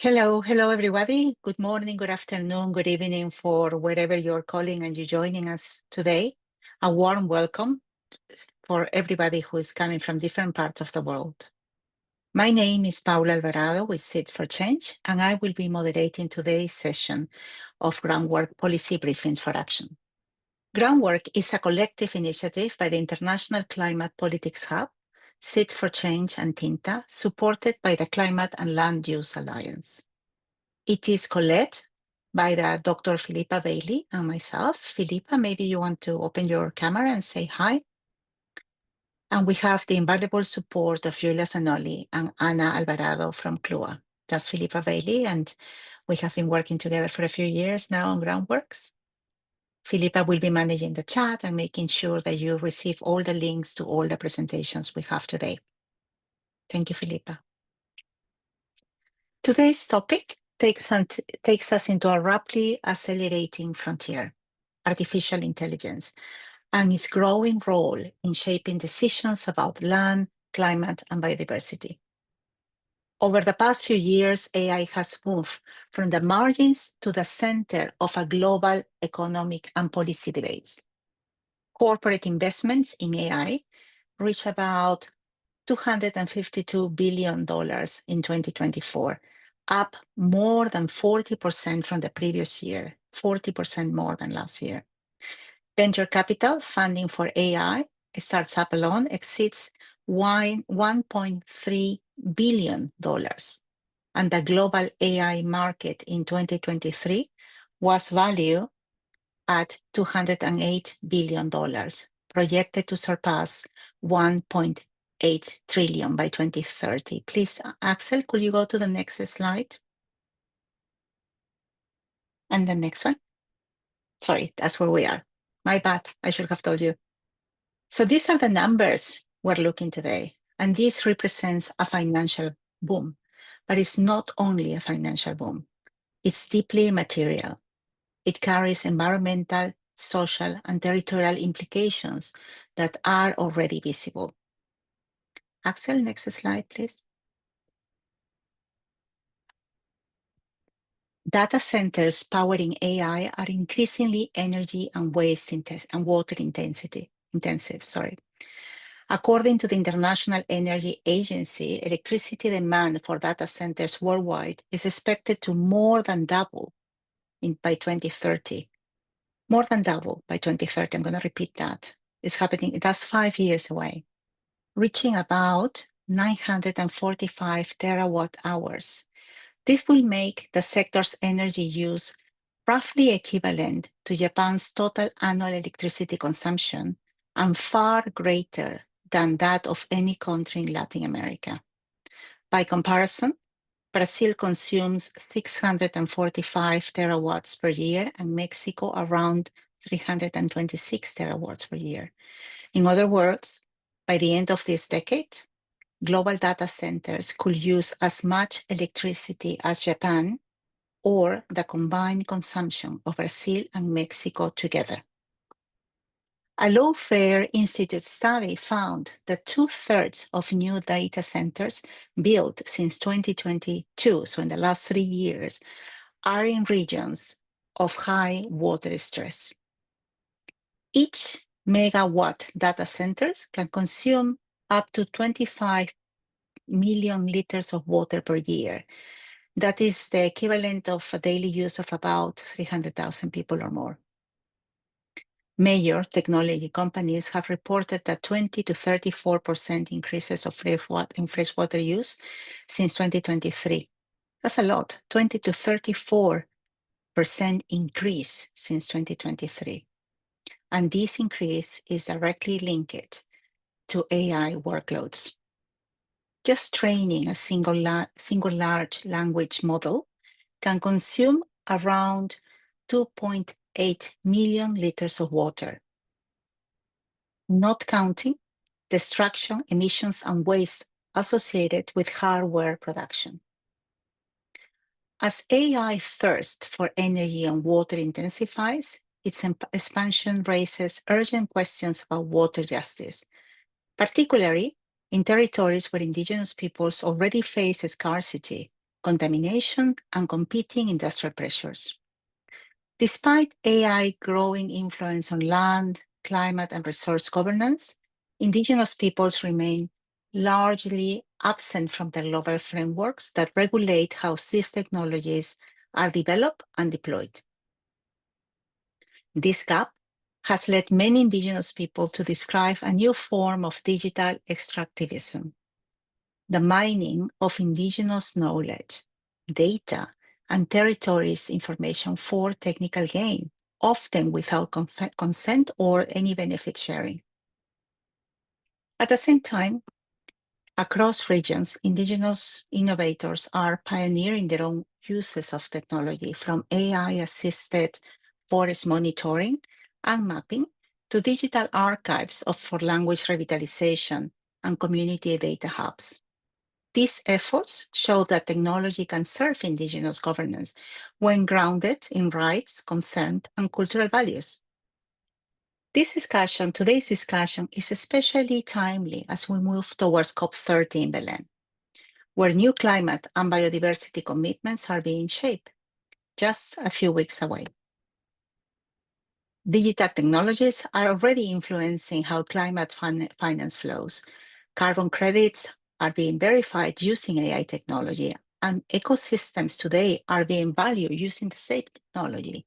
Hello, everybody. Good morning, good afternoon, good evening for wherever you're calling and you're joining us today. A warm welcome for everybody who is coming from different parts of the world. My name is Paula Alvarado with Seeds for Change, and I will be moderating today's session of GroundWork Policy Briefings for Action. GroundWork is a collective initiative by the International Climate Politics Hub, Seeds for Change and Tinta, supported by the Climate and Land Use Alliance. It is co-led by the Dr. Philippa Bailey and myself. Philippa, maybe you want to open your camera and say hi. And we have the invaluable support of Julia Zanoli and Ana Alvarado from CLUA. That's Philippa Bailey, and we have been working together for a few years now on GroundWorks. Philippa will be managing the chat and making sure that you receive all the links to all the presentations we have today. Thank you, Philippa. Today's topic takes us into a rapidly accelerating frontier, artificial intelligence, and its growing role in shaping decisions about land, climate, and biodiversity. Over the past few years, AI has moved from the margins to the center of a global economic and policy debates. Corporate investments in AI reached about $252 billion in 2024, up more than 40% from the previous year, 40% more than last year. Venture capital funding for AI startup alone exceeds $1.3 billion, and the global AI market in 2023 was valued at $208 billion, projected to surpass 1.8 trillion by 2030. Please, Axel, could you go to the next slide? And the next one. Sorry, that's where we are. My bad, I should have told you. So these are the numbers we're looking today, and this represents a financial boom, but it's not only a financial boom, it's deeply material. It carries environmental, social, and territorial implications that are already visible. Axel, next slide, please. Data centers powering AI are increasingly energy and water intensive. According to the International Energy Agency, electricity demand for data centers worldwide is expected to more than double by 2030. More than double by 2030. I'm going to repeat that. It's happening. That's 5 years away, reaching about 945 terawatt hours. This will make the sector's energy use roughly equivalent to Japan's total annual electricity consumption and far greater than that of any country in Latin America. By comparison, Brazil consumes 645 terawatts per year and Mexico around 326 terawatts per year. In other words, by the end of this decade, global data centers could use as much electricity as Japan or the combined consumption of Brazil and Mexico together. A Lawfare Institute study found that 2/3 of new data centers built since 2022, so in the last 3 years, are in regions of high water stress. Each megawatt data centers can consume up to 25 million liters of water per year. That is the equivalent of a daily use of about 300,000 people or more. Major technology companies have reported that 20 to 34% increases of freshwater use since 2023. That's a lot, 20 to 34% increase since 2023. And this increase is directly linked to AI workloads. Just training a single large language model can consume around 2.8 million liters of water, not counting destruction, emissions, and waste associated with hardware production. As AI thirst for energy and water intensifies, its expansion raises urgent questions about water justice, particularly in territories where Indigenous peoples already face scarcity contamination, and competing industrial pressures. Despite AI growing influence on land, climate, and resource governance, Indigenous peoples remain largely absent from the global frameworks that regulate how these technologies are developed and deployed. This gap has led many Indigenous people to describe a new form of digital extractivism: the mining of Indigenous knowledge, data, and territories information for technical gain, often without consent or any benefit sharing. At the same time, across regions, Indigenous innovators are pioneering their own uses of technology, from AI-assisted forest monitoring and mapping to digital archives for language revitalization and community data hubs. These efforts show that technology can serve Indigenous governance when grounded in rights, consent, and cultural values. Today's discussion is especially timely as we move towards COP30 in Belém, where new climate and biodiversity commitments are being shaped, just a few weeks away. Digital technologies are already influencing how climate finance flows. Carbon credits are being verified using AI technology, and ecosystems today are being valued using the same technology.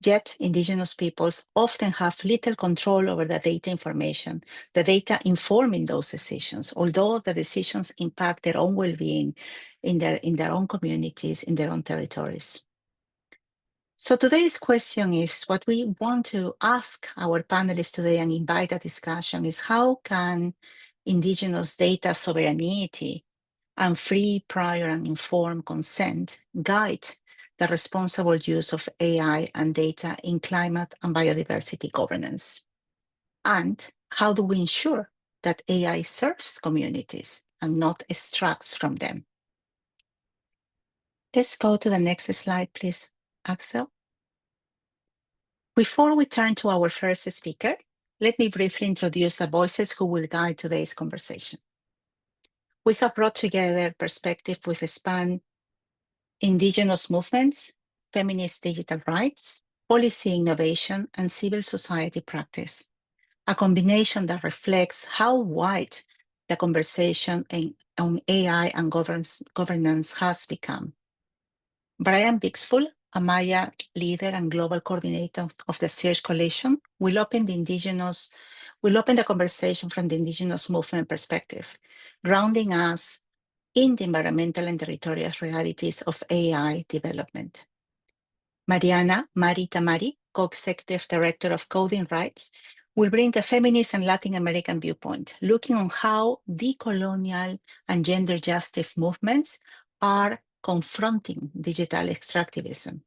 Yet, Indigenous peoples often have little control over the data information, the data informing those decisions, although the decisions impact their own well-being in their own communities, in their own territories. So today's question is, what we want to ask our panelists today and invite a discussion is, how can Indigenous data sovereignty and free, prior, and informed consent guide the responsible use of AI and data in climate and biodiversity governance? And how do we ensure that AI serves communities and not extracts from them? Let's go to the next slide, please, Axel. Before we turn to our first speaker, let me briefly introduce the voices who will guide today's conversation. We have brought together perspectives which span Indigenous movements, feminist digital rights, policy innovation, and civil society practice, a combination that reflects how wide the conversation on AI and governance has become. Bryan Bixcul, a Maya leader and global coordinator of the SIRGE coalition, will open the conversation from the Indigenous movement perspective, grounding us in the environmental and territorial realities of AI development. Mariana, Tamari, co-executive director of Coding Rights, will bring the feminist and Latin American viewpoint, looking on how decolonial and gender justice movements are confronting digital extractivism.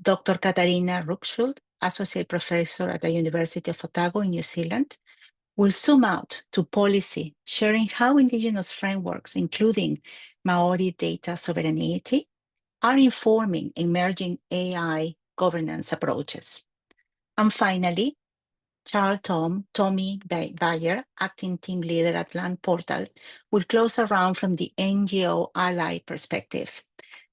Dr. Katharina Ruckstuhl, associate professor at the University of Otago in New Zealand, will zoom out to policy, sharing how Indigenous frameworks, including Māori data sovereignty, are informing emerging AI governance approaches. And finally, Charl-Thom, Tommy Bayer, acting team leader at Land Portal, will close around from the NGO ally perspective,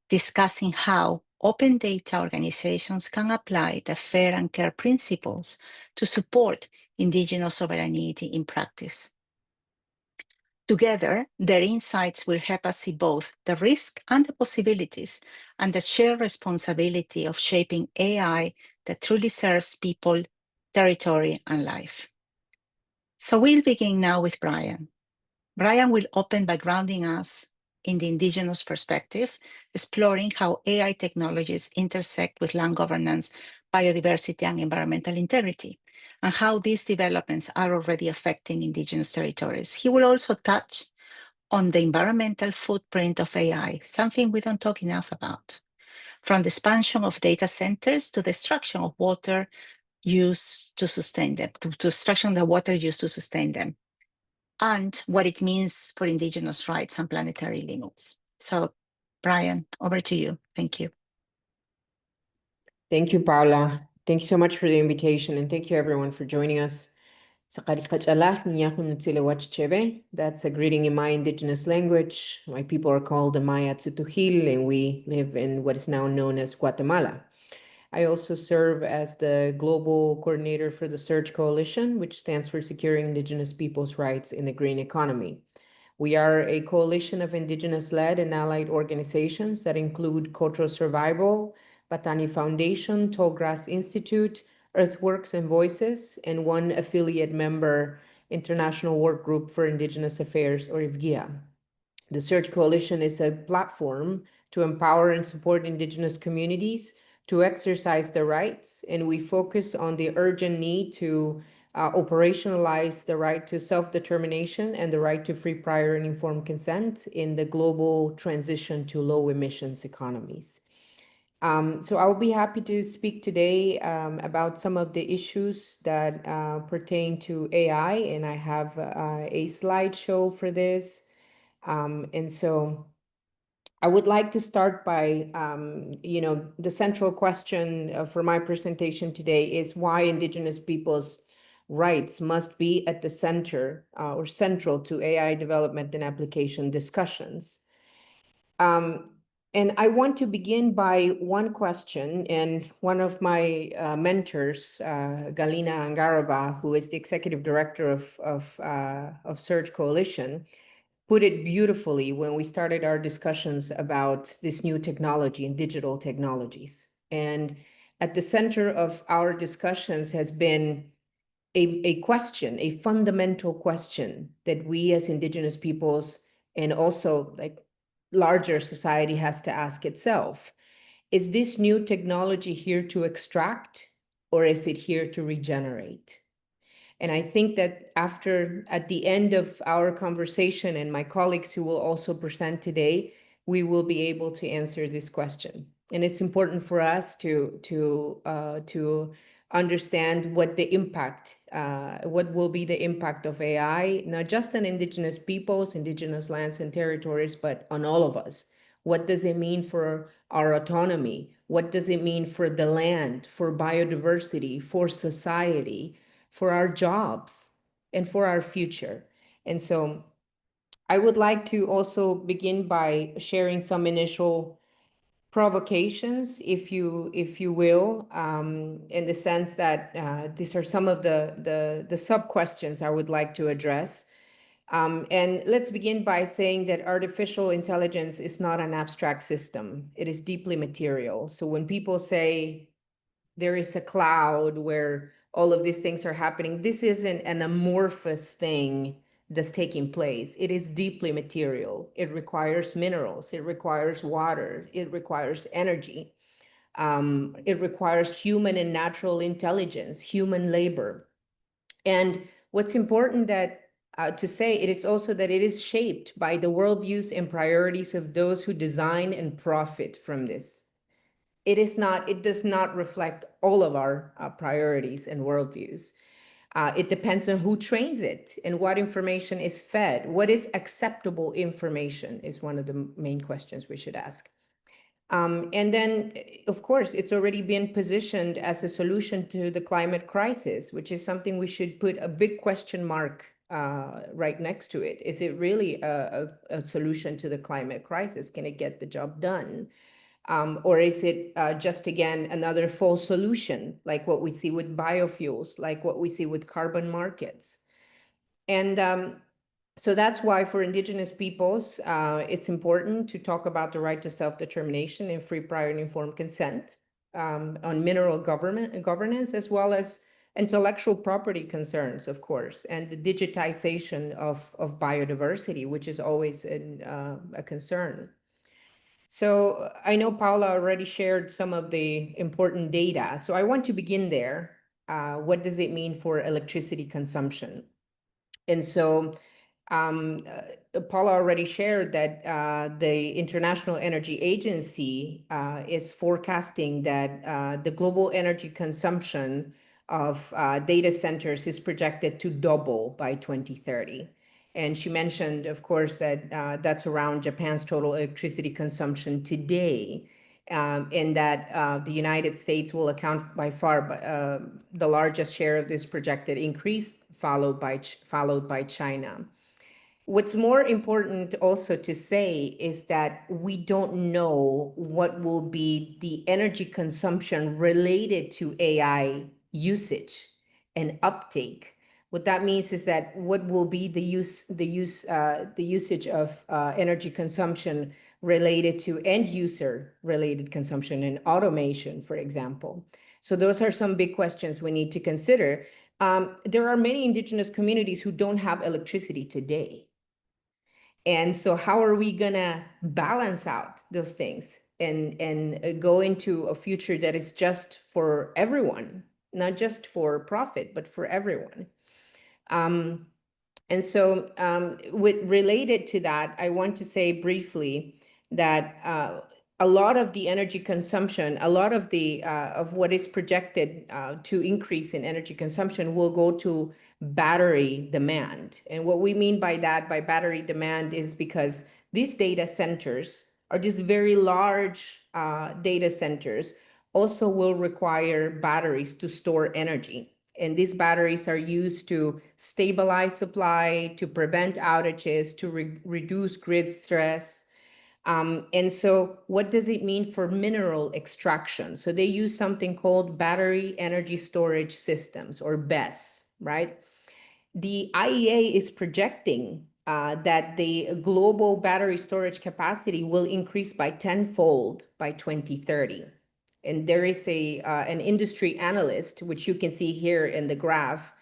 discussing how open data organizations can apply the fair and care principles to support Indigenous sovereignty in practice. Together, their insights will help us see both the risk and the possibilities, and the shared responsibility of shaping AI that truly serves people, territory, and life. So we'll begin now with Bryan. Bryan will open by grounding us in the Indigenous perspective, exploring how AI technologies intersect with land governance, biodiversity, and environmental integrity, and how these developments are already affecting Indigenous territories. He will also touch on the environmental footprint of AI, something we don't talk enough about, from the expansion of data centers to the destruction of water used to sustain them, to destruction of the water used to sustain them, and what it means for Indigenous rights and planetary limits. So, Bryan, over to you. Thank you. Thank you, Paula. Thank you so much for the invitation, and thank you everyone for joining us. That's a greeting in my indigenous language. My people are called the Maya-Tz'utujil, and we live in what is now known as Guatemala. I also serve as the global coordinator for the SIRGE Coalition, which stands for Securing Indigenous Peoples' Rights in the Green Economy. We are a coalition of Indigenous-led and allied organizations that include Cultural Survival, Patani Foundation, Tallgrass Institute, Earthworks and Voices, and one affiliate member, International Work Group for Indigenous Affairs, or IVGIA. The SIRGE Coalition is a platform to empower and support Indigenous communities to exercise their rights, and we focus on the urgent need to operationalize the right to self-determination and the right to free, prior, and informed consent in the global transition to low emissions economies. So I will be happy to speak today about some of the issues that pertain to AI, and I have a slideshow for this. And so I would like to start by, the central question for my presentation today is why Indigenous peoples' rights must be at the center or central to AI development and application discussions. And I want to begin by one question, and one of my mentors, Galina Angaraba, who is the executive director of SIRGE Coalition, put it beautifully when we started our discussions about this new technology and digital technologies. And at the center of our discussions has been a question, a fundamental question that we as Indigenous peoples and also like larger society has to ask itself. Is this new technology here to extract, or is it here to regenerate? And I think that at the end of our conversation, and my colleagues who will also present today, we will be able to answer this question. And it's important for us to understand what the impact, what will be the impact of AI, not just on Indigenous peoples, Indigenous lands and territories, but on all of us. What does it mean for our autonomy? What does it mean for the land, for biodiversity, for society, for our jobs, and for our future? And so I would like to also begin by sharing some initial provocations, if you will, in the sense that these are some of the sub-questions I would like to address. And let's begin by saying that artificial intelligence is not an abstract system. It is deeply material. So when people say there is a cloud where all of these things are happening, this isn't an amorphous thing that's taking place. It is deeply material. It requires minerals. It requires water. It requires energy. It requires human and natural intelligence, human labor. And what's important to say, it is also that it is shaped by the worldviews and priorities of those who design and profit from this. It does not reflect all of our priorities and worldviews. It depends on who trains it and what information is fed. What is acceptable information is one of the main questions we should ask. And then, of course, it's already been positioned as a solution to the climate crisis, which is something we should put a big question mark right next to it. Is it really a solution to the climate crisis? Can it get the job done? Or is it just, again, another false solution, like what we see with biofuels, like what we see with carbon markets? And so that's why for Indigenous peoples, it's important to talk about the right to self-determination and free, prior, and informed consent on mineral governance, as well as intellectual property concerns, of course, and the digitization of biodiversity, which is always a concern. So I know Paula already shared some of the important data. So I want to begin there. What does it mean for electricity consumption? And so Paula already shared that the International Energy Agency is forecasting that the global energy consumption of data centers is projected to double by 2030. And she mentioned, of course, that that's around Japan's total electricity consumption today, and that the United States will account by far the largest share of this projected increase followed by China. What's more important also to say is that we don't know what will be the energy consumption related to AI usage and uptake. What that means is that what will be the usage of energy consumption related to end user related consumption and automation, for example. So those are some big questions we need to consider. There are many indigenous communities who don't have electricity today. And so how are we gonna balance out those things and go into a future that is just for everyone, not just for profit, but for everyone? And so related to that, I want to say briefly that a lot of the energy consumption, a lot of the of what is projected to increase in energy consumption will go to battery demand. And what we mean by that, by battery demand, is because these data centers are these very large data centers also will require batteries to store energy. And these batteries are used to stabilize supply, to prevent outages, to reduce grid stress. And so what does it mean for mineral extraction? So they use something called battery energy storage systems, or BESS, right? The IEA is projecting that the global battery storage capacity will increase by tenfold by 2030. And there is an industry analyst, which you can see here in the graph,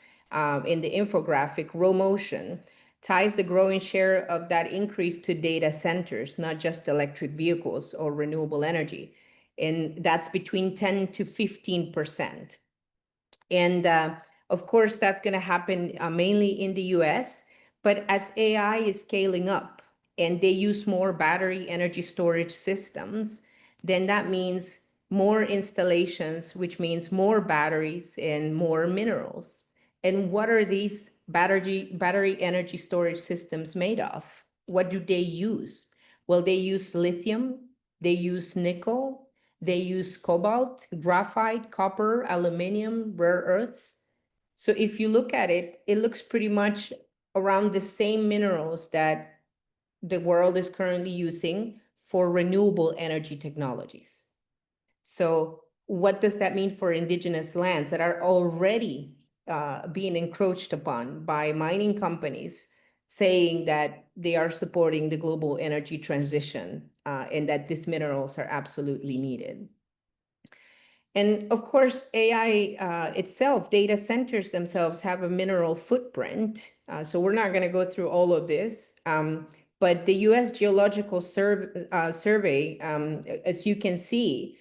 in the infographic, RowMotion, ties the growing share of that increase to data centers, not just electric vehicles or renewable energy. And that's between 10 to 15%. And of course, that's going to happen mainly in the US. But as AI is scaling up and they use more battery energy storage systems, then that means more installations, which means more batteries and more minerals. And what are these battery energy storage systems made of? What do they use? Well, they use lithium, they use nickel, they use cobalt, graphite, copper, aluminum, rare earths. So if you look at it, it looks pretty much around the same minerals that the world is currently using for renewable energy technologies. So what does that mean for indigenous lands that are already being encroached upon by mining companies saying that they are supporting the global energy transition and that these minerals are absolutely needed? And of course, AI itself, data centers themselves have a mineral footprint. So we're not going to go through all of this. But the US Geological Survey, as you can see,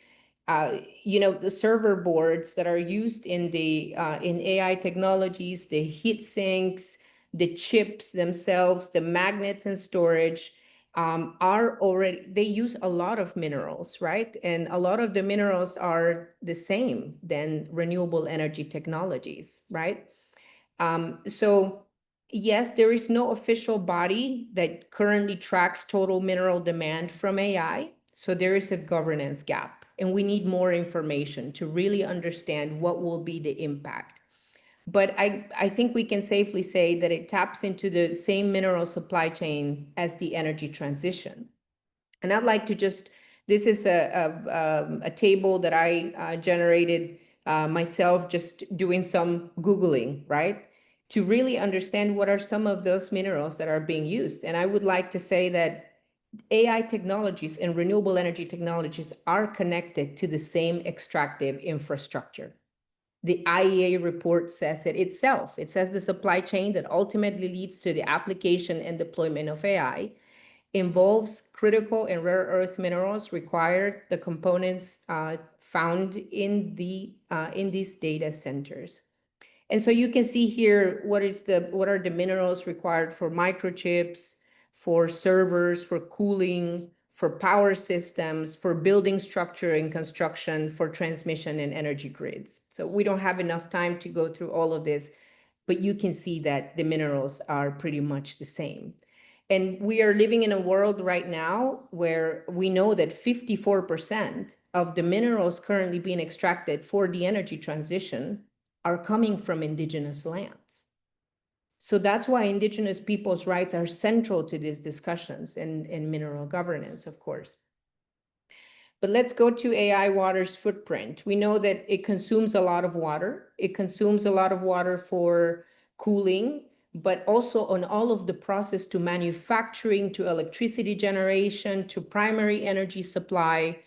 the server boards that are used in AI technologies, the heat sinks, the chips themselves, the magnets and storage, they use a lot of minerals, right? And a lot of the minerals are the same than renewable energy technologies, right? So yes, there is no official body that currently tracks total mineral demand from AI. So there is a governance gap, and we need more information to really understand what will be the impact. But I think we can safely say that it taps into the same mineral supply chain as the energy transition. And I'd like to this is a table that I generated myself, just doing some Googling, right? To really understand what are some of those minerals that are being used. And I would like to say that AI technologies and renewable energy technologies are connected to the same extractive infrastructure. The IEA report says it itself. It says the supply chain that ultimately leads to the application and deployment of AI involves critical and rare earth minerals required, the components found in these data centers. And so you can see here what are the minerals required for microchips, for servers, for cooling, for power systems, for building structure and construction, for transmission and energy grids. So we don't have enough time to go through all of this, but you can see that the minerals are pretty much the same. And we are living in a world right now where we know that 54% of the minerals currently being extracted for the energy transition are coming from indigenous lands. So that's why Indigenous peoples' rights are central to these discussions and mineral governance, of course. But let's go to AI water's footprint. We know that it consumes a lot of water. It consumes a lot of water for cooling, but also on all of the process to manufacturing, to electricity generation, to primary energy supply.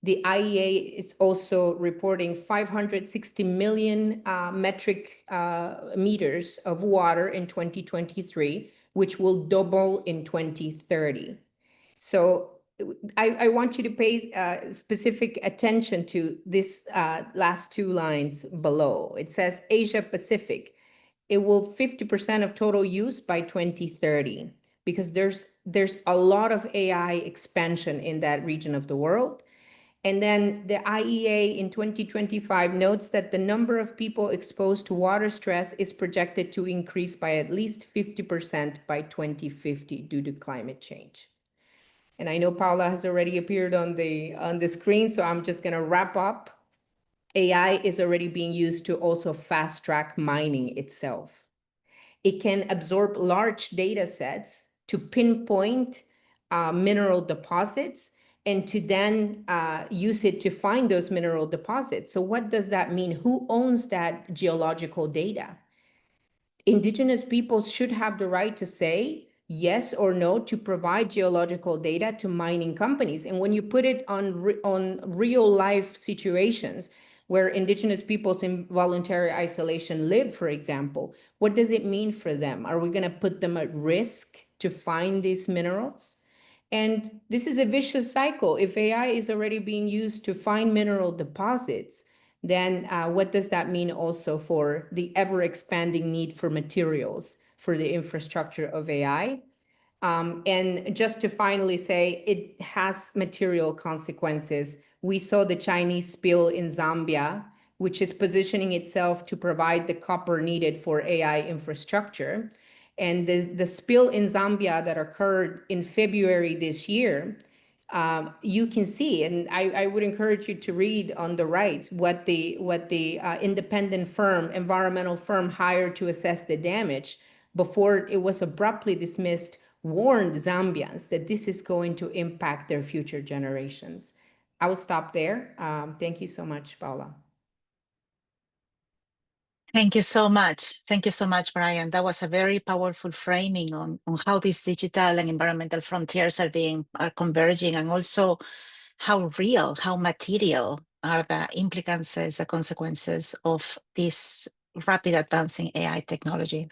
The IEA is also reporting 560 million metric meters of water in 2023, which will double in 2030. So I want you to pay specific attention to this last two lines below. It says Asia Pacific. It will 50% of total use by 2030 because there's a lot of AI expansion in that region of the world. And then the IEA in 2025 notes that the number of people exposed to water stress is projected to increase by at least 50% by 2050 due to climate change. And I know Paula has already appeared on the screen, so I'm just going to wrap up. AI is already being used to also fast track mining itself. It can absorb large data sets to pinpoint mineral deposits and to then use it to find those mineral deposits. So what does that mean? Who owns that geological data? Indigenous peoples should have the right to say yes or no to provide geological data to mining companies. And when you put it on real life situations where Indigenous peoples in voluntary isolation live, for example, what does it mean for them? Are we going to put them at risk to find these minerals? And this is a vicious cycle. If AI is already being used to find mineral deposits, then what does that mean also for the ever-expanding need for materials for the infrastructure of AI? And just to finally say, it has material consequences. We saw the Chinese spill in Zambia, which is positioning itself to provide the copper needed for AI infrastructure. And the spill in Zambia that occurred in February this year, you can see, and I would encourage you to read on the right what the independent firm, environmental firm hired to assess the damage before it was abruptly dismissed, warned Zambians that this is going to impact their future generations. I will stop there. Thank you so much, Paula. Thank you so much. Thank you so much, Bryan. That was a very powerful framing on how these digital and environmental frontiers are converging, and also how real, how material are the implications, the consequences of this rapid advancing AI technology.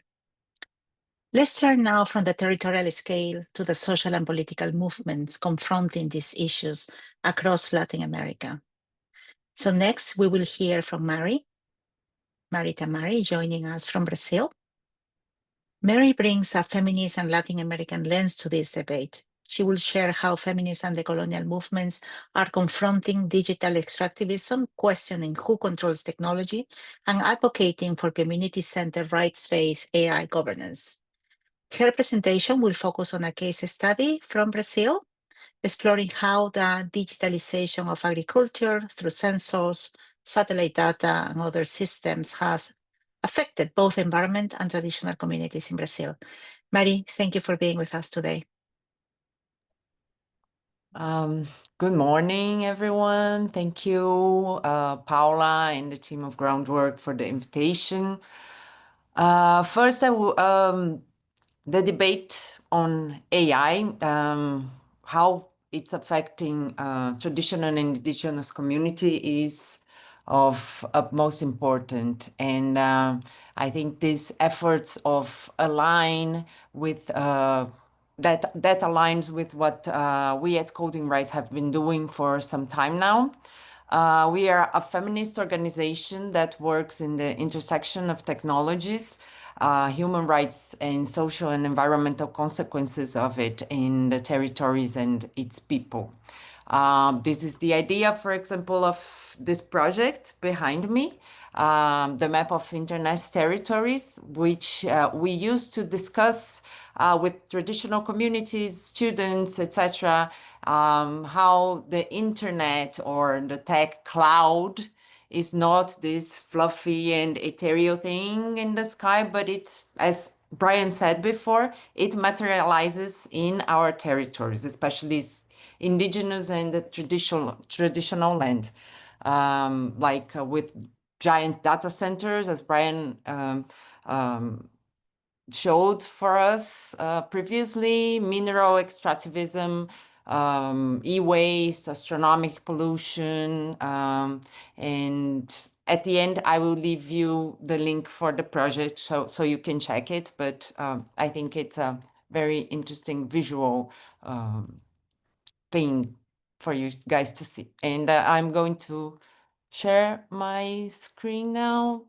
Let's turn now from the territorial scale to the social and political movements confronting these issues across Latin America. So next, we will hear from Tamari, joining us from Brazil. Mary brings a feminist and Latin American lens to this debate. She will share how feminists and the colonial movements are confronting digital extractivism, questioning who controls technology, and advocating for community-centered rights-based AI governance. Her presentation will focus on a case study from Brazil, exploring how the digitalization of agriculture through sensors, satellite data, and other systems has affected both environment and traditional communities in Brazil. Mari, thank you for being with us today. Good morning, everyone. Thank you, Paula and the team of GroundWork for the invitation. First, the debate on AI, how it's affecting traditional and indigenous community is of utmost important. And I think these efforts of align with that aligns with what we at Coding Rights have been doing for some time now. We are a feminist organization that works in the intersection of technologies, human rights, and social and environmental consequences of it in the territories and its people. This is the idea, for example, of this project behind me, the map of Indigenous territories, which we use to discuss with traditional communities, students, etc., how the internet or the tech cloud is not this fluffy and ethereal thing in the sky, but it's, as Bryan said before, it materializes in our territories, especially indigenous and the traditional land, with giant data centers, as Bryan showed for us previously, mineral extractivism, e-waste, astronomical pollution, and at the end, I will leave you the link for the project so you can check it. But I think it's a very interesting visual thing for you guys to see. And I'm going to share my screen now.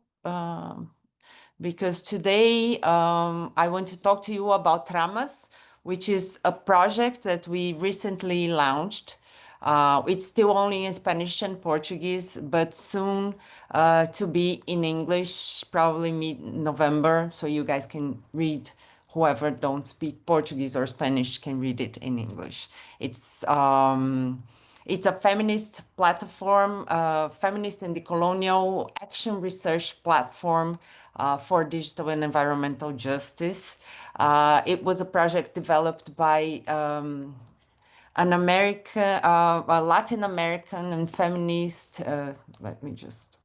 Because today I want to talk to you about Tramas, which is a project that we recently launched. It's still only in Spanish and Portuguese, but soon to be in English, probably mid-November, so you guys can read. Whoever don't speak Portuguese or Spanish can read it in English. It's a feminist platform, feminist and decolonial action research platform for digital and environmental justice. It was a project developed by an American, a Latin American and feminist, let me just,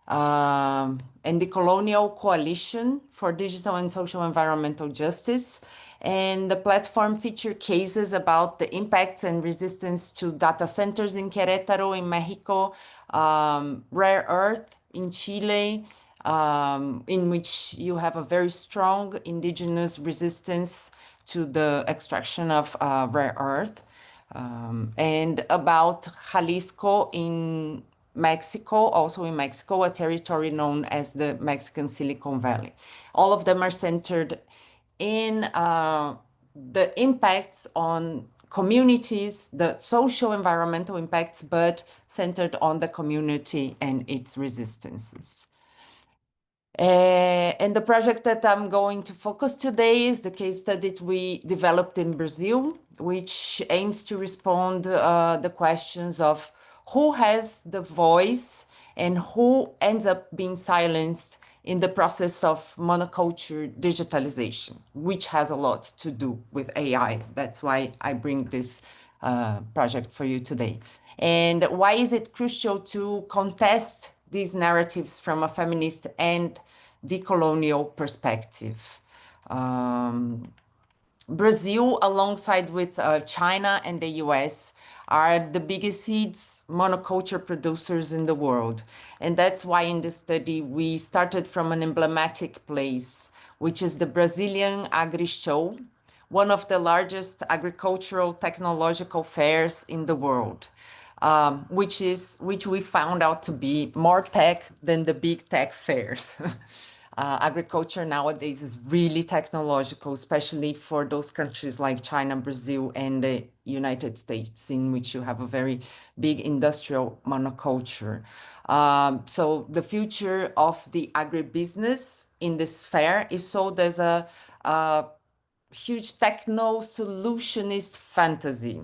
and the Colonial Coalition for Digital and Social Environmental Justice. And the platform featured cases about the impacts and resistance to data centers in Querétaro, in Mexico, rare earth in Chile, in which you have a very strong indigenous resistance to the extraction of rare earth, and about Jalisco in Mexico, also in Mexico, a territory known as the Mexican Silicon Valley. All of them are centered in the impacts on communities, the social environmental impacts, but centered on the community and its resistances. And the project that I'm going to focus today is the case study that we developed in Brazil, which aims to respond the questions of who has the voice and who ends up being silenced in the process of monoculture digitalization, which has a lot to do with AI. That's why I bring this project for you today. And why is it crucial to contest these narratives from a feminist and decolonial perspective? Brazil, alongside with China and the US, are the biggest seeds monoculture producers in the world. And that's why in the study we started from an emblematic place, which is the Brazilian Agri-Show, one of the largest agricultural technological fairs in the world, which we found out to be more tech than the big tech fairs. Agriculture nowadays is really technological, especially for those countries like China, Brazil, and the United States, in which you have a very big industrial monoculture. So the future of the agribusiness in this fair is sold as a huge techno-solutionist fantasy.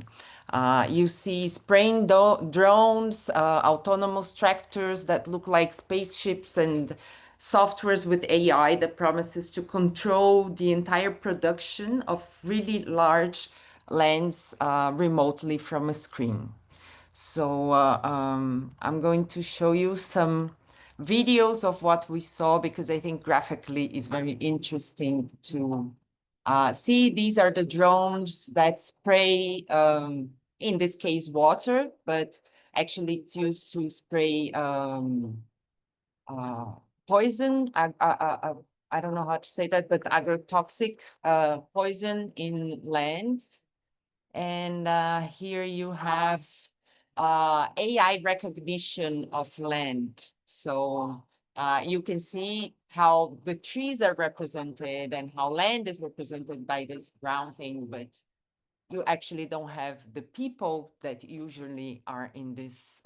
You see spraying drones, autonomous tractors that look like spaceships, and softwares with AI that promises to control the entire production of really large lands remotely from a screen. So I'm going to show you some videos of what we saw, because I think graphically is very interesting to see. These are the drones that spray, in this case, water, but actually it's used to spray poison. I don't know how to say that, but agrotoxic poison in lands. And here you have AI recognition of land. So you can see how the trees are represented and how land is represented by this brown thing, but you actually don't have the people that usually are in this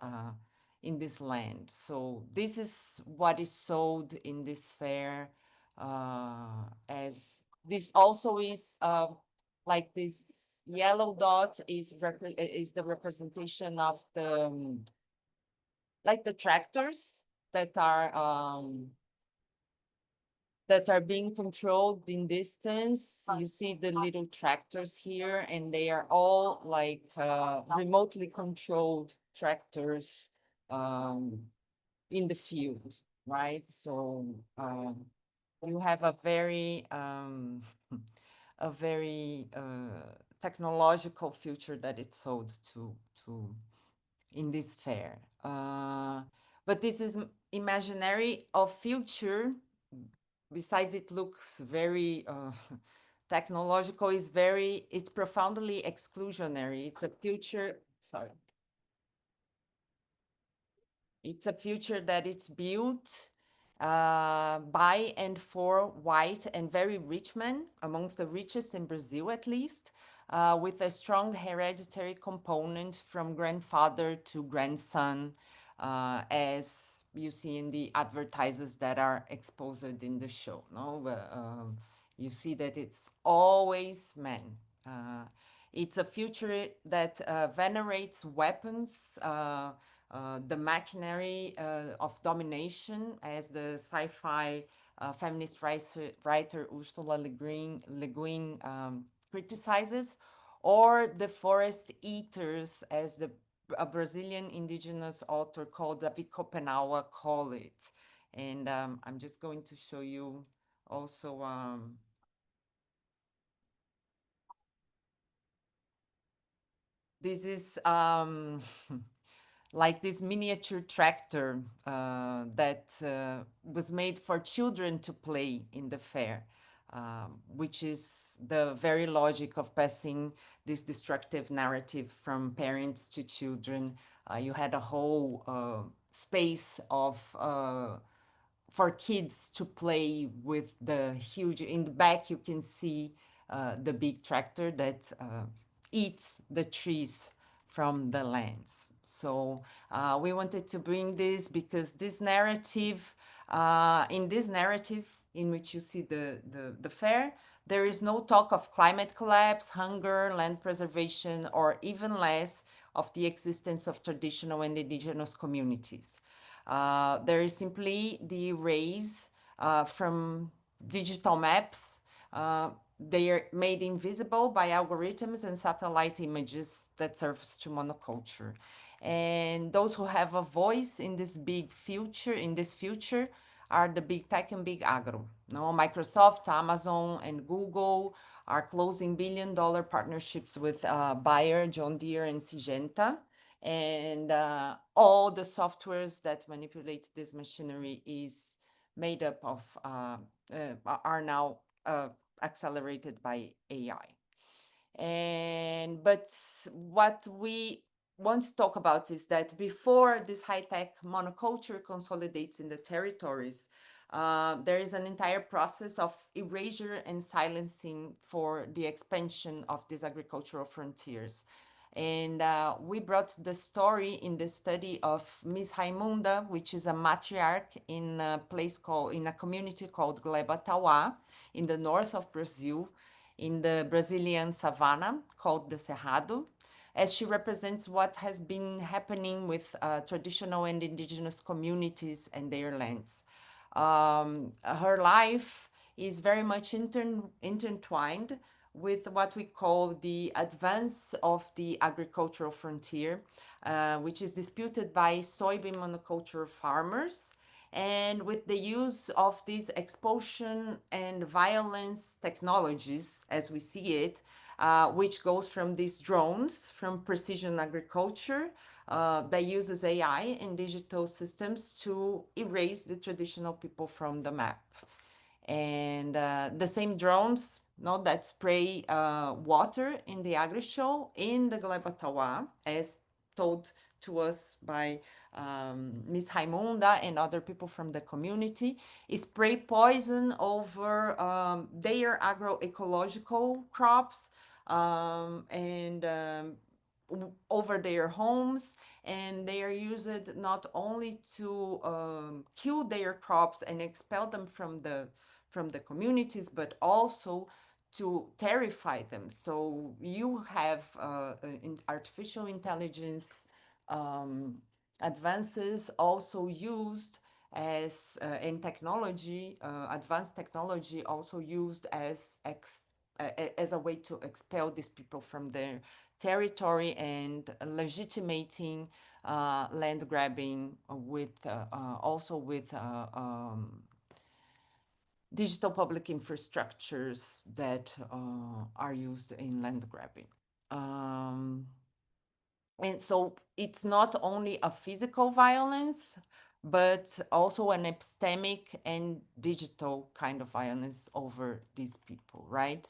land. So this is what is sold in this fair. As this also is like this yellow dot is the representation of the like the tractors that are that are being controlled in distance. You see the little tractors here, and they are all like remotely controlled tractors in the field, right? So you have a very a very technological future that it's sold to in this fair. But this is imaginary of future. Besides, it looks very technological. It's profoundly exclusionary. It's a future. Sorry. It's a future that it's built by and for white and very rich men, amongst the richest in Brazil at least, with a strong hereditary component from grandfather to grandson, as you see in the advertises that are exposed in the show. No, you see that it's always men. It's a future that venerates weapons, the machinery of domination, as the sci-fi feminist writer Ursula Le Guin criticizes, or the forest eaters, as a Brazilian indigenous author called David Kopenawa call it. And I'm just going to show you also this is like this miniature tractor that was made for children to play in the fair, which is the very logic of passing this destructive narrative from parents to children. You had a whole space of for kids to play with the huge. In the back, you can see the big tractor that eats the trees from the lands. So we wanted to bring this because this narrative, in this narrative in which you see the fair, there is no talk of climate collapse, hunger, land preservation, or even less of the existence of traditional and indigenous communities. There is simply the rays from digital maps. They are made invisible by algorithms and satellite images that serves to monoculture. And those who have a voice in this big future, are the big tech and big agro. No, Microsoft, Amazon, and Google are closing billion-dollar partnerships with Bayer, John Deere, and Syngenta. And all the softwares that manipulate this machinery is made up of are now accelerated by AI. But what we want to talk about is that before this high-tech monoculture consolidates in the territories, there is an entire process of erasure and silencing for the expansion of these agricultural frontiers. And we brought the story in the study of Miss Raimunda, which is a matriarch in a community called Gleba Tauá in the north of Brazil, in the Brazilian savannah called the Cerrado, as she represents what has been happening with traditional and indigenous communities and their lands. Her life is very much intertwined with what we call the advance of the agricultural frontier, which is disputed by soybean monoculture farmers, and with the use of these expulsion and violence technologies, as we see it, which goes from these drones, from precision agriculture, that uses AI and digital systems to erase the traditional people from the map. And the same drones that spray water in the agri-show in the Gleba Tauá, as told to us by Ms. Raimunda and other people from the community, spray poison over their agroecological crops and over their homes, and they are used not only to kill their crops and expel them from the communities, but also to terrify them. So you have artificial intelligence advances also used as in technology, advanced technology also used as a way to expel these people from their territory and legitimating land grabbing with also with digital public infrastructures that are used in land grabbing. And so it's not only a physical violence, but also an epistemic and digital kind of violence over these people, right?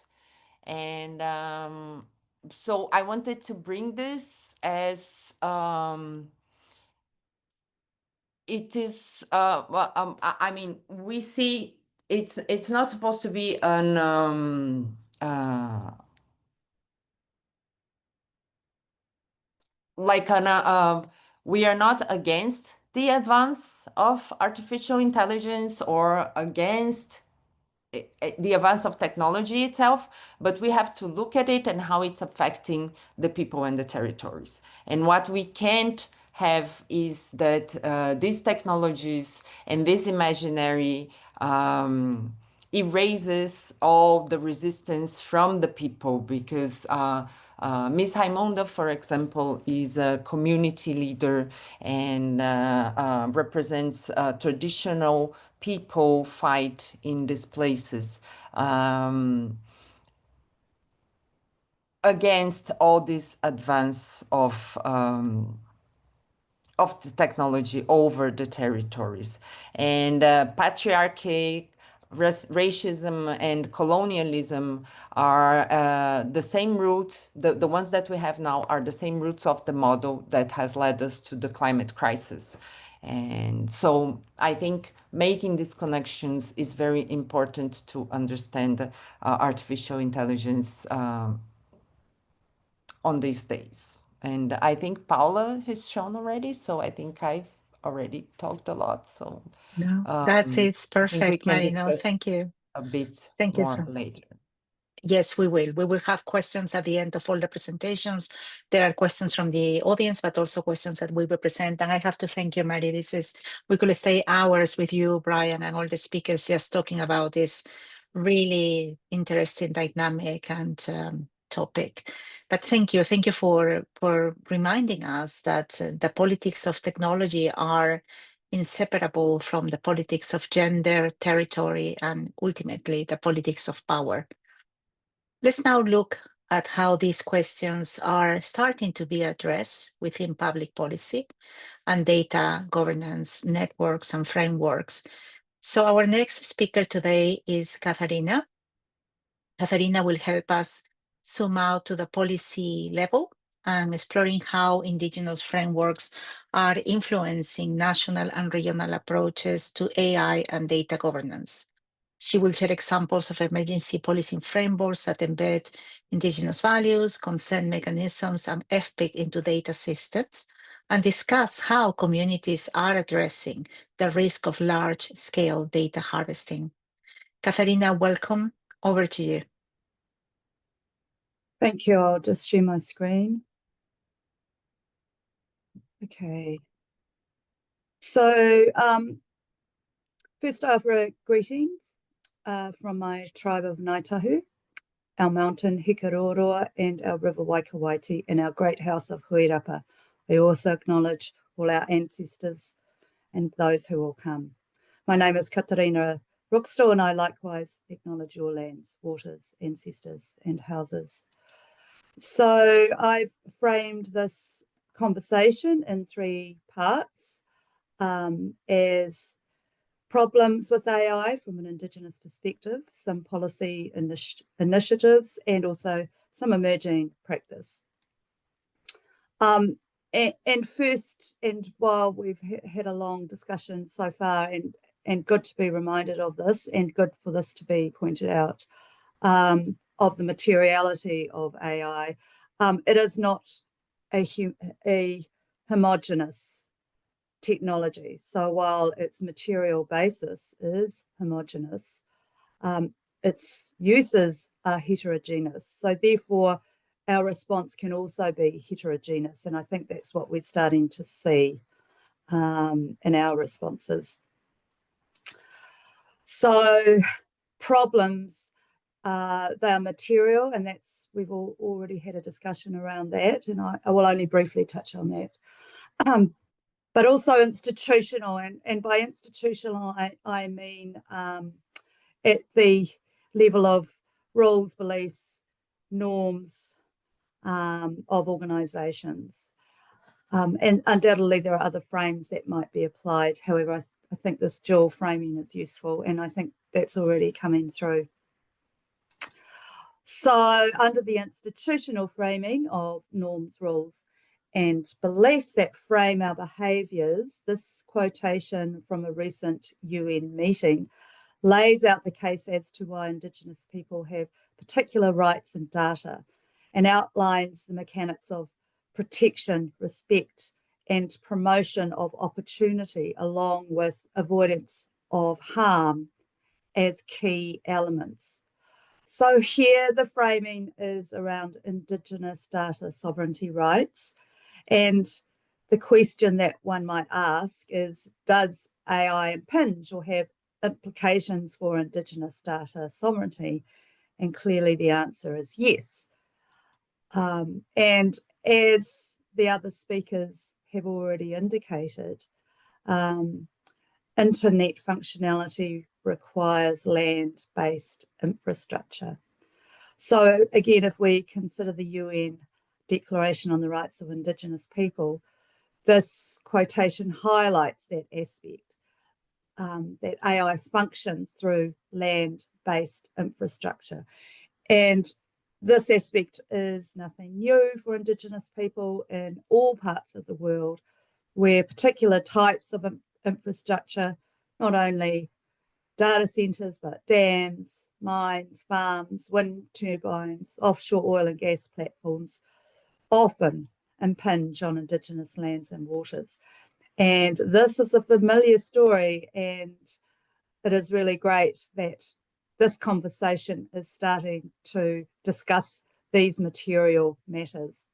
And so I wanted to bring this as it is, I mean, we see it's not supposed to be an like we are not against the advance of artificial intelligence or against the advance of technology itself, but we have to look at it and how it's affecting the people and the territories. And what we can't have is that these technologies and this imaginary erases all the resistance from the people, because Ms. Raimonda, for example, is a community leader and represents traditional people fight in these places against all this advance of the technology over the territories. And patriarchy, racism, and colonialism are the same roots. The ones that we have now are the same roots of the model that has led us to the climate crisis. And so I think making these connections is very important to understand artificial intelligence on these days. And I think Paula has shown already, so I think I've already talked a lot. So No, that's it's I think we perfect, can Mari. No, thank discuss you. a bit Thank you more so. later. Yes, we will. We will have questions at the end of all the presentations. There are questions from the audience, but also questions that we will present. And I have to thank you, Mari. We could stay hours with you, Bryan, and all the speakers just talking about this really interesting dynamic and topic. But thank you for reminding us that the politics of technology are inseparable from the politics of gender, territory, and ultimately the politics of power. Let's now look at how these questions are starting to be addressed within public policy and data governance networks and frameworks. So our next speaker today is Katharina. Katharina will help us zoom out to the policy level and exploring how Indigenous frameworks are influencing national and regional approaches to AI and data governance. She will share examples of emergency policing frameworks that embed Indigenous values, consent mechanisms, and FPIC into data systems, and discuss how communities are addressing the risk of large-scale data harvesting. Katharina, welcome. Over to you. Thank you. I'll just share my screen. Okay. So first off, a greeting from my tribe of Ngaitahu, our mountain Hikaroroa, and our river Waikawaiti, and our great house of Huirapa. I also acknowledge all our ancestors and those who will come. My name is Katharina Ruckstuhl, and I likewise acknowledge your lands, waters, ancestors, and houses. So I've framed this conversation in 3 parts as problems with AI from an Indigenous perspective, some policy initiatives, and also some emerging practice. And first, and while we've had a long discussion so far, and good to be reminded of this, and good for this to be pointed out, of the materiality of AI, it is not a homogeneous technology. So while its material basis is homogeneous, its uses are heterogeneous. So therefore, our response can also be heterogeneous. And I think that's what we're starting to see in our responses. So problems, they are material, and we've already had a discussion around that, and I will only briefly touch on that. But also institutional, and by institutional I mean at the level of rules, beliefs, norms of organisations. And undoubtedly there are other frames that might be applied. However, I think this dual framing is useful, and I think that's already coming through. So under the institutional framing of norms, rules, and beliefs that frame our behaviours, this quotation from a recent UN meeting lays out the case as to why Indigenous people have particular rights and data, and outlines the mechanics of protection, respect, and promotion of opportunity, along with avoidance of harm as key elements. So here the framing is around Indigenous data sovereignty rights, and the question that one might ask is, does AI impinge or have implications for Indigenous data sovereignty? And clearly the answer is yes. And as the other speakers have already indicated, internet functionality requires land-based infrastructure. So again, if we consider the UN Declaration on the Rights of Indigenous People, this quotation highlights that aspect, that AI functions through land-based infrastructure. And this aspect is nothing new for Indigenous people in all parts of the world, where particular types of infrastructure, not only data centres, but dams, mines, farms, wind turbines, offshore oil and gas platforms, often impinge on Indigenous lands and waters. And this is a familiar story, and it is really great that this conversation is starting to discuss these material matters.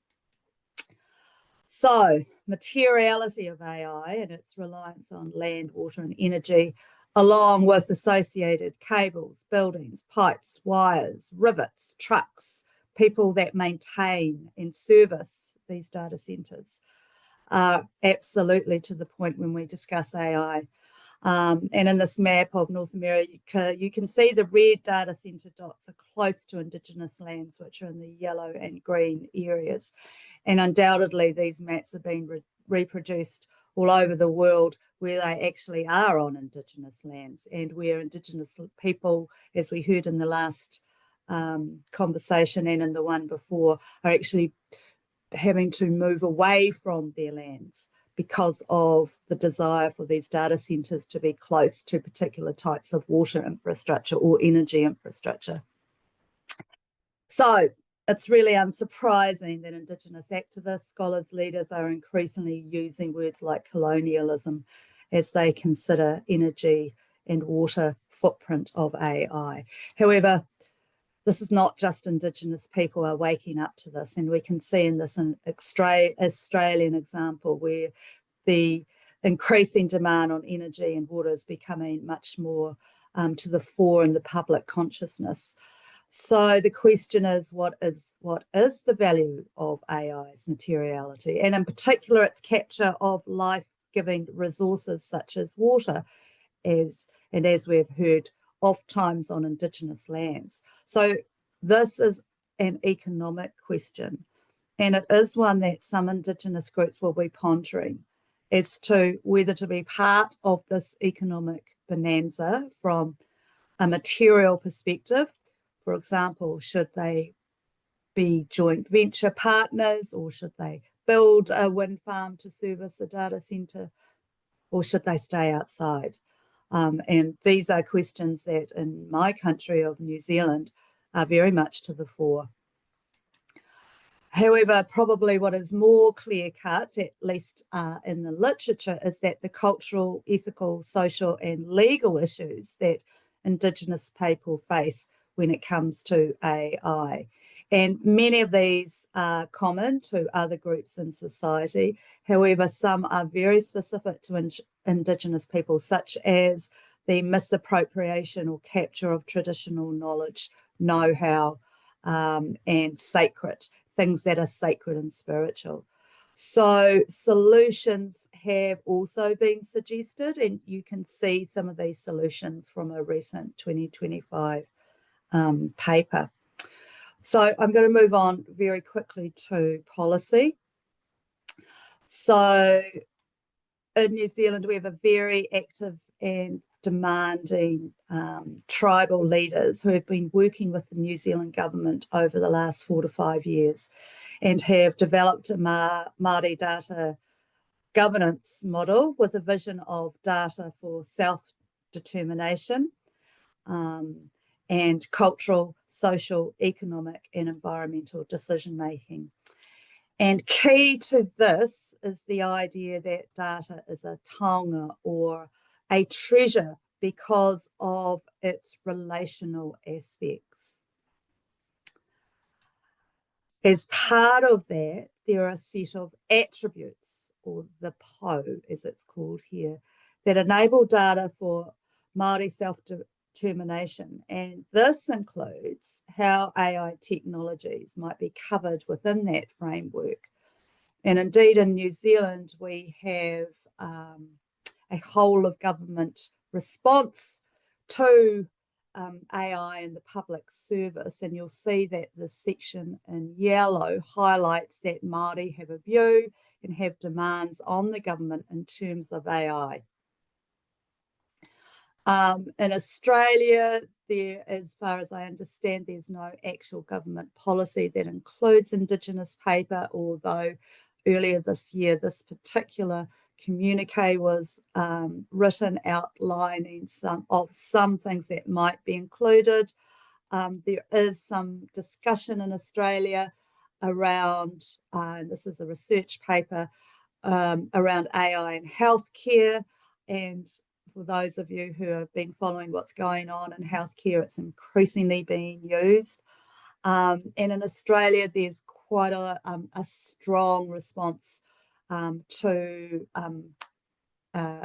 So, materiality of AI and its reliance on land, water, and energy, along with associated cables, buildings, pipes, wires, rivets, trucks, people that maintain and service these data centres, are absolutely to the point when we discuss AI. And in this map of North America, you can see the red data centre dots are close to Indigenous lands, which are in the yellow and green areas. And undoubtedly, these maps are being reproduced all over the world where they actually are on Indigenous lands, and where Indigenous people, as we heard in the last conversation and in the one before, are actually having to move away from their lands because of the desire for these data centres to be close to particular types of water infrastructure or energy infrastructure. So it's really unsurprising that Indigenous activists, scholars, leaders are increasingly using words like colonialism as they consider energy and water footprint of AI. However, this is not just Indigenous people are waking up to this, and we can see in this Australian example where the increasing demand on energy and water is becoming much more to the fore in the public consciousness. So the question is, what is the value of AI's materiality, and in particular its capture of life-giving resources such as water, as we've heard, oft times on Indigenous lands. So this is an economic question, and it is one that some Indigenous groups will be pondering as to whether to be part of this economic bonanza from a material perspective. For example, should they be joint venture partners, or should they build a wind farm to service a data centre, or should they stay outside? And these are questions that in my country of New Zealand are very much to the fore. However, probably what is more clear-cut, at least in the literature, is that the cultural, ethical, social and legal issues that Indigenous people face when it comes to AI. And many of these are common to other groups in society. However, some are very specific to Indigenous people, such as the misappropriation or capture of traditional knowledge, know-how, and sacred, things that are sacred and spiritual. So solutions have also been suggested, and you can see some of these solutions from a recent 2025 paper. So I'm going to move on very quickly to policy. So in New Zealand, we have a very active and demanding tribal leaders who have been working with the New Zealand government over the last 4 to 5 years and have developed a Māori data governance model with a vision of data for self-determination and cultural, social, economic and environmental decision-making. And key to this is the idea that data is a taonga or a treasure because of its relational aspects. As part of that, there are a set of attributes, or the PO as it's called here, that enable data for Māori self-determination. And this includes how AI technologies might be covered within that framework. And indeed in New Zealand, we have a whole of government response to AI in the public service, and you'll see that the section in yellow highlights that Māori have a view and have demands on the government in terms of AI. In Australia, there, as far as I understand, there's no actual government policy that includes Indigenous paper, although earlier this year, this particular communique was written outlining some things that might be included. There is some discussion in Australia around, this is a research paper, around AI in healthcare. And for those of you who have been following what's going on in healthcare, it's increasingly being used. And in Australia, there's quite a strong response to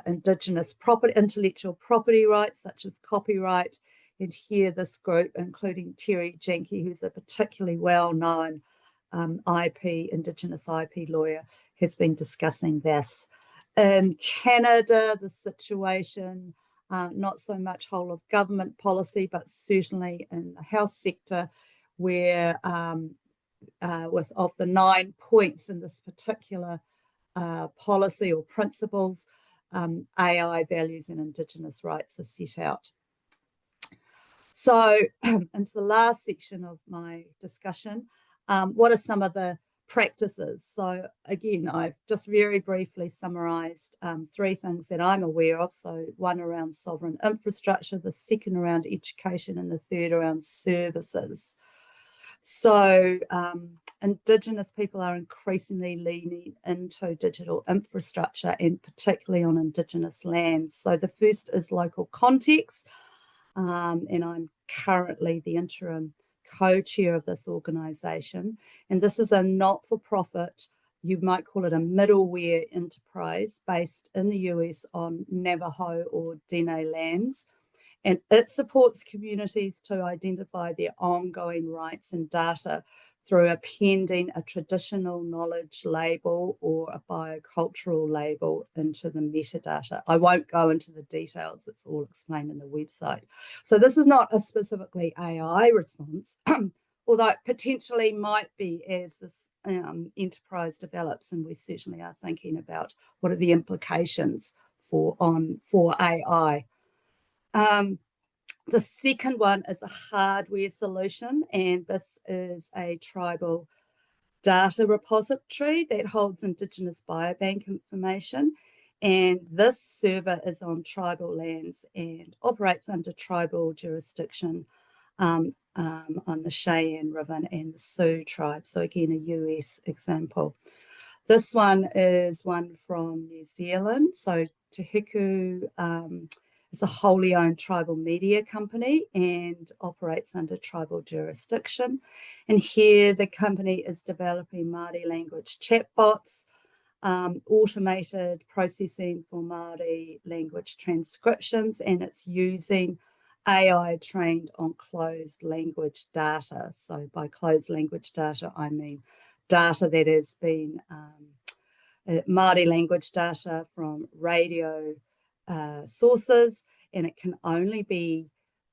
Indigenous intellectual property rights, such as copyright. And here this group, including Terry Jenke, who's a particularly well-known Indigenous IP lawyer, has been discussing this. In Canada, the situation, not so much whole of government policy, but certainly in the health sector, where of the 9 points in this particular policy or principles, AI values and Indigenous rights are set out. So into the last section of my discussion, what are some of the practices? So again, I've just very briefly summarised 3 things that I'm aware of. So one around sovereign infrastructure, the second around education, and the third around services. So Indigenous people are increasingly leaning into digital infrastructure, and particularly on Indigenous lands. So the first is local context, and I'm currently the interim co-chair of this organisation. And this is a not-for-profit, you might call it a middleware enterprise based in the US on Navajo or Dene lands. And it supports communities to identify their ongoing rights and data through appending a traditional knowledge label or a biocultural label into the metadata. I won't go into the details, it's all explained in the website. So this is not a specifically AI response, although it potentially might be as this enterprise develops, and we certainly are thinking about what are the implications for AI. The second one is a hardware solution, and this is a tribal data repository that holds Indigenous biobank information. And this server is on tribal lands and operates under tribal jurisdiction on the Cheyenne River and the Sioux tribe. So again, a US example. This one is one from New Zealand. So Te Hiku is a wholly owned tribal media company and operates under tribal jurisdiction. And here the company is developing Māori language chatbots automated processing for Māori language transcriptions, and it's using AI trained on closed language data. So by closed language data, I mean data that has been Māori language data from radio sources, and it can only be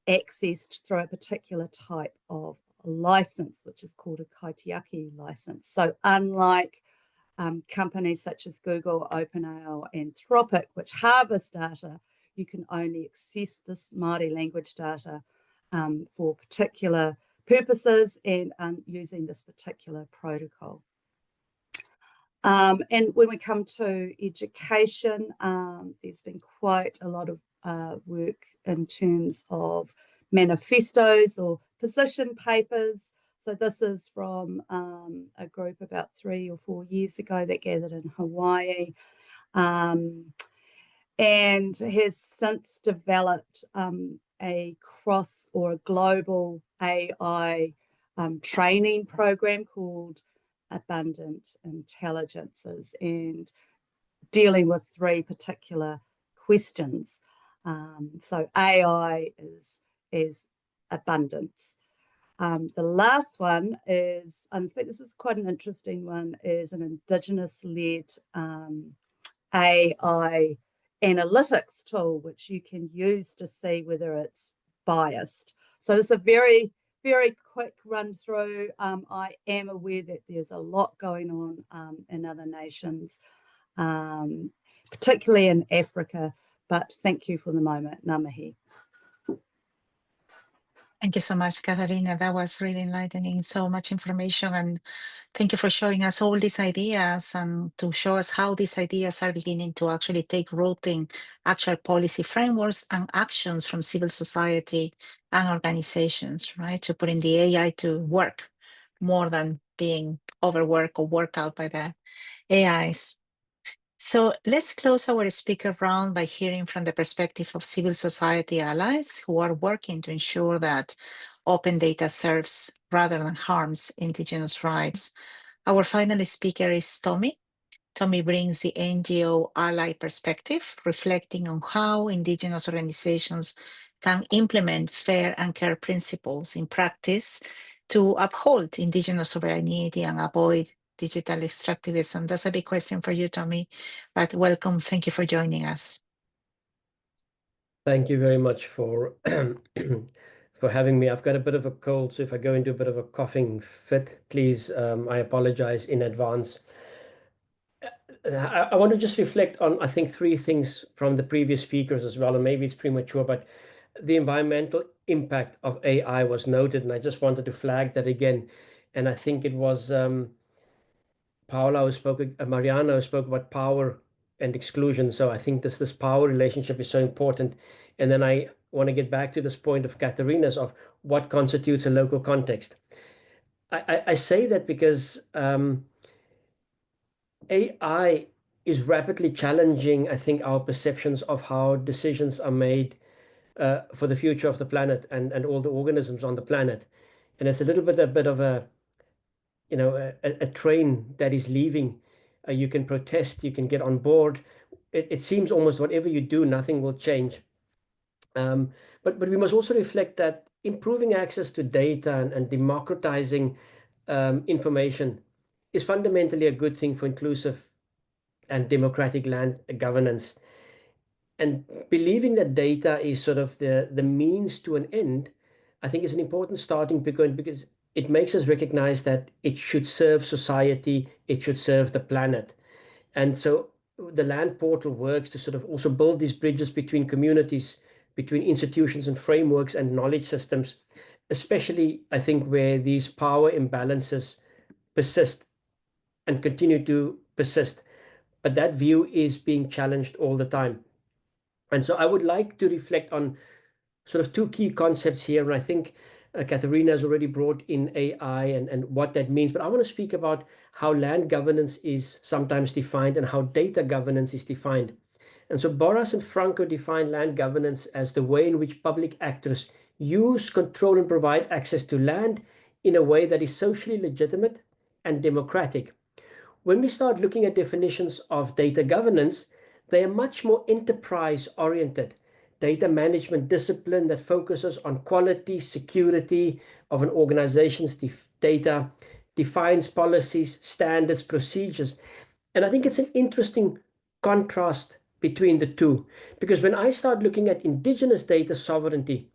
accessed through a particular type of license, which is called a kaitiaki license. So unlike companies such as Google, OpenAI, and Anthropic, which harvest data, you can only access this Māori language data for particular purposes and using this particular protocol. And when we come to education, there's been quite a lot of work in terms of manifestos or position papers. So this is from a group about 3 or 4 years ago that gathered in Hawaii and has since developed a cross or a global AI training program called Abundant Intelligences, and dealing with 3 particular questions. So AI is abundance. The last one is, I think this is quite an interesting one, is an Indigenous-led AI analytics tool, which you can use to see whether it's biased. So this is a very, very quick run through. I am aware that there's a lot going on in other nations, particularly in Africa, but thank you for the moment. Ngā mihi. Thank you so much, Katharina. That was really enlightening. So much information, and thank you for showing us all these ideas and to show us how these ideas are beginning to actually take root in actual policy frameworks and actions from civil society and organizations, right? To putting the AI to work more than being overworked or worked out by the AIs. So let's close our speaker round by hearing from the perspective of civil society allies who are working to ensure that open data serves rather than harms Indigenous rights. Our final speaker is Tommy. Tommy brings the NGO ally perspective, reflecting on how Indigenous organizations can implement fair and care principles in practice to uphold Indigenous sovereignty and avoid digital extractivism. That's a big question for you, Tommy, but welcome. Thank you for joining us. Thank you very much for for having me. I've got a bit of a cold, so if I go into a bit of a coughing fit, please, I apologize in advance. I want to just reflect on, I think, 3 things from the previous speakers as well, and maybe it's premature, but the environmental impact of AI was noted, and I just wanted to flag that again. And I think it was Paula who spoke, Mariana who spoke about power and exclusion. So I think this power relationship is so important. And then I want to get back to this point of Katharina's of what constitutes a local context. I say that because AI is rapidly challenging, I think, our perceptions of how decisions are made for the future of the planet and all the organisms on the planet. And it's a little bit of a, you know, a train that is leaving. You can protest, you can get on board. It seems almost whatever you do, nothing will change. But we must also reflect that improving access to data and democratizing information is fundamentally a good thing for inclusive and democratic land governance. And believing that data is sort of the means to an end, I think is an important starting point, because it makes us recognize that it should serve society, it should serve the planet. And so the land portal works to sort of also build these bridges between communities, between institutions and frameworks and knowledge systems, especially, I think, where these power imbalances persist and continue to persist. But that view is being challenged all the time. And so I would like to reflect on sort of 2 key concepts here. And I think Katharina has already brought in AI and what that means. But I want to speak about how land governance is sometimes defined and how data governance is defined. And so Boras and Franco define land governance as the way in which public actors use, control, and provide access to land in a way that is socially legitimate and democratic, when we start looking at definitions of data governance, they are much more enterprise-oriented. Data management discipline that focuses on quality, security of an organization's data, defines policies, standards, procedures. And I think it's an interesting contrast between the two, because when I start looking at indigenous data sovereignty,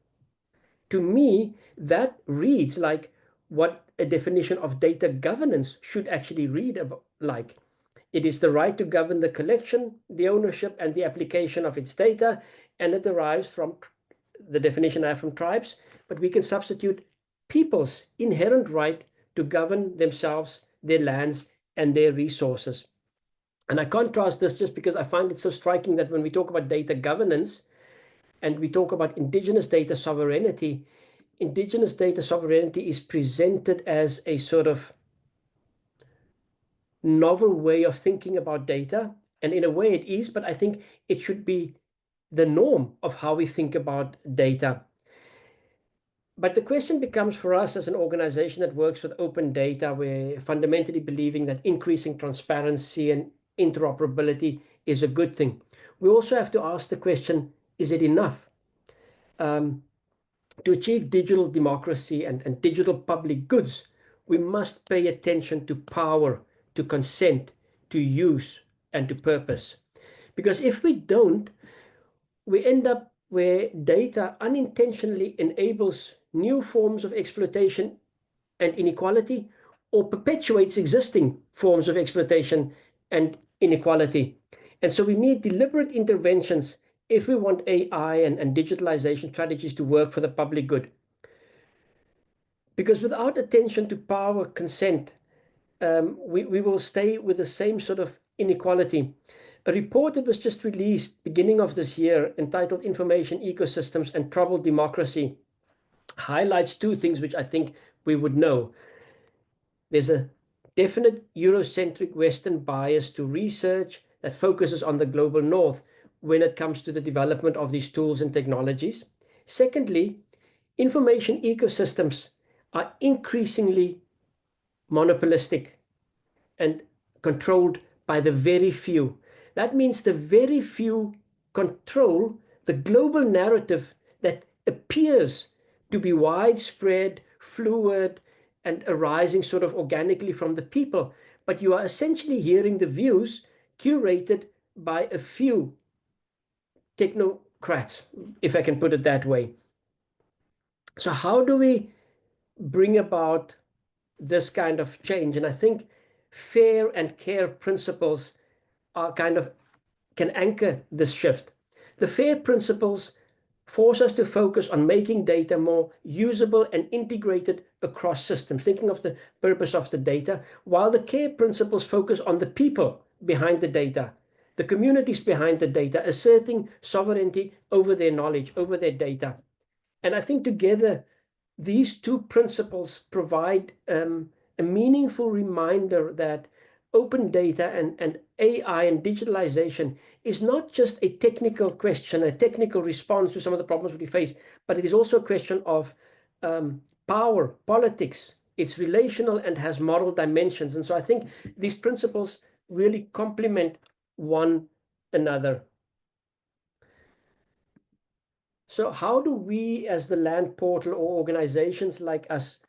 to me, that reads like what a definition of data governance should actually read like. It is the right to govern the collection, the ownership, and the application of its data, and it derives from the definition I have from tribes, but we can substitute people's inherent right to govern themselves, their lands, and their resources. And I contrast this just because I find it so striking that when we talk about data governance and we talk about indigenous data sovereignty is presented as a sort of novel way of thinking about data. And in a way it is, but I think it should be the norm of how we think about data. But the question becomes for us as an organization that works with open data, we're fundamentally believing that increasing transparency and interoperability is a good thing. We also have to ask the question, is it enough? To achieve digital democracy and digital public goods, we must pay attention to power, to consent, to use, and to purpose. Because if we don't, we end up where data unintentionally enables new forms of exploitation and inequality, or perpetuates existing forms of exploitation and inequality. And so we need deliberate interventions if we want AI and digitalization strategies to work for the public good. Because without attention to power, consent, we will stay with the same sort of inequality. A report that was just released beginning of this year entitled Information Ecosystems and Troubled Democracy highlights two things which I think we would know. There's a definite Eurocentric Western bias to research that focuses on the global north when it comes to the development of these tools and technologies. Secondly, information ecosystems are increasingly monopolistic and controlled by the very few. That means the very few control the global narrative that appears to be widespread, fluid, and arising sort of organically from the people. But you are essentially hearing the views curated by a few technocrats, if I can put it that way. So how do we bring about this kind of change? And I think fair and care principles are can anchor this shift. The FAIR principles force us to focus on making data more usable and integrated across systems, thinking of the purpose of the data, while the CARE principles focus on the people behind the data, the communities behind the data, asserting sovereignty over their knowledge, over their data. And I think together, these two principles provide a meaningful reminder that open data and AI and digitalization is not just a technical question, a technical response to some of the problems we face, but it is also a question of power, politics. It's relational and has moral dimensions. And so I think these principles really complement one another. So how do we as the land portal or organizations like us,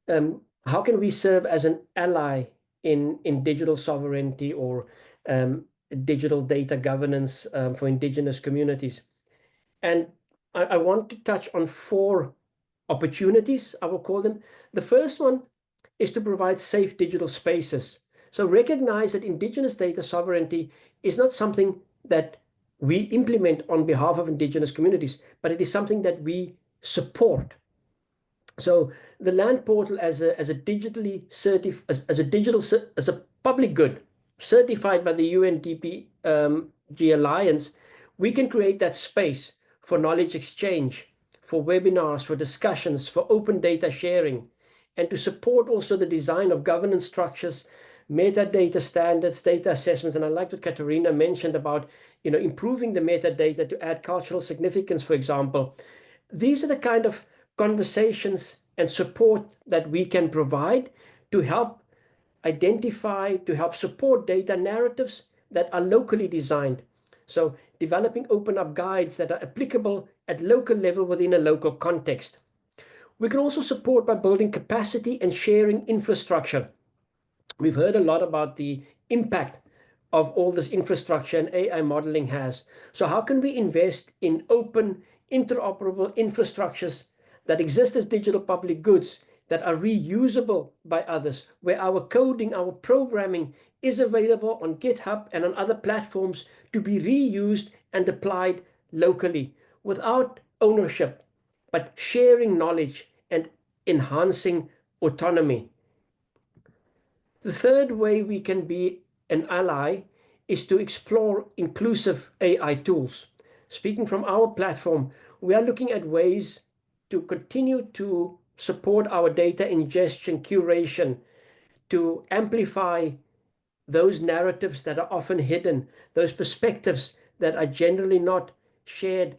how can we serve as an ally in digital sovereignty or digital data governance for indigenous communities? And I want to touch on 4 opportunities, I will call them. The first one is to provide safe digital spaces. So recognize that indigenous data sovereignty is not something that we implement on behalf of indigenous communities, but it is something that we support. So the land portal as a digitally certified, as a public good certified by the UNDP Alliance, we can create that space for knowledge exchange, for webinars, for discussions, for open data sharing, and to support also the design of governance structures, metadata standards, data assessments. And I like what Katharina mentioned about, improving the metadata to add cultural significance, for example. These are the kind of conversations and support that we can provide to help identify, to help support data narratives that are locally designed. So developing open up guides that are applicable at local level within a local context. We can also support by building capacity and sharing infrastructure. We've heard a lot about the impact of all this infrastructure and AI modeling has. So how can we invest in open, interoperable infrastructures that exist as digital public goods that are reusable by others, where our coding, our programming is available on GitHub and on other platforms to be reused and applied locally without ownership, but sharing knowledge and enhancing autonomy. The third way we can be an ally is to explore inclusive AI tools. Speaking from our platform, we are looking at ways to continue to support our data ingestion, curation, to amplify those narratives that are often hidden, those perspectives that are generally not shared,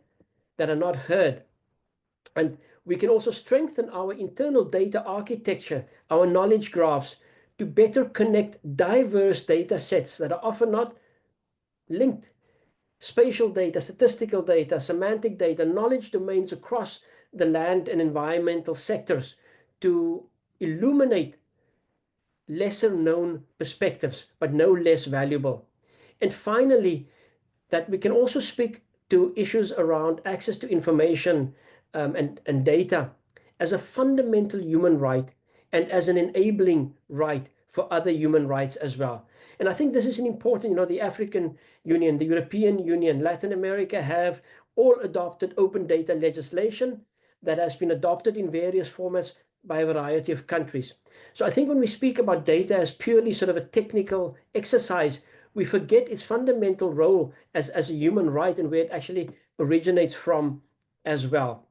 that are not heard. And we can also strengthen our internal data architecture, our knowledge graphs, to better connect diverse data sets that are often not linked. Spatial data, statistical data, semantic data, knowledge domains across the land and environmental sectors to illuminate lesser known perspectives, but no less valuable. And finally, that we can also speak to issues around access to information and data as a fundamental human right and as an enabling right for other human rights as well. And I think this is an important, the African Union, the European Union, Latin America have all adopted open data legislation that has been adopted in various formats by a variety of countries. So I think when we speak about data as purely sort of a technical exercise, we forget its fundamental role as a human right and where it actually originates from as well.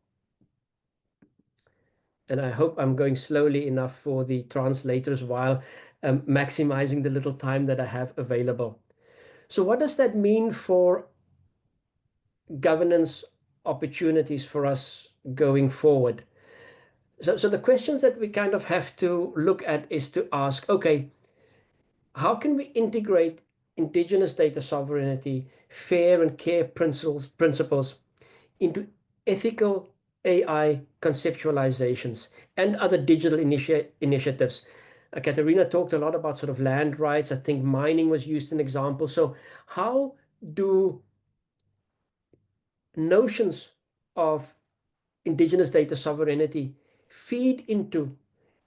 And I hope I'm going slowly enough for the translators while maximizing the little time that I have available. So what does that mean for governance opportunities for us going forward? So the questions that we kind of have to look at is to ask, okay, how can we integrate Indigenous data sovereignty, fair and care principles into ethical AI conceptualizations and other digital initiatives? Katharina talked a lot about sort of land rights. I think mining was used as an example. So how do notions of Indigenous data sovereignty feed into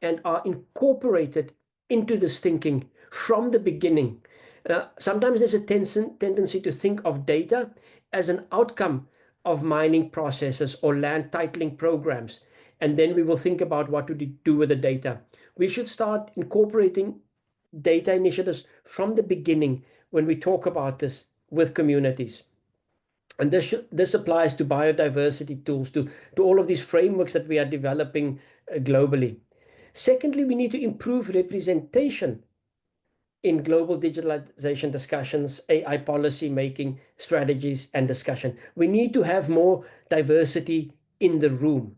and are incorporated into this thinking from the beginning? Sometimes there's a tendency to think of data as an outcome of mining processes or land titling programs, and then we will think about what to do with the data. We should start incorporating data initiatives from the beginning when we talk about this with communities. And this applies to biodiversity tools, to all of these frameworks that we are developing globally. Secondly, we need to improve representation in global digitalization discussions, AI policy making strategies and discussion. We need to have more diversity in the room.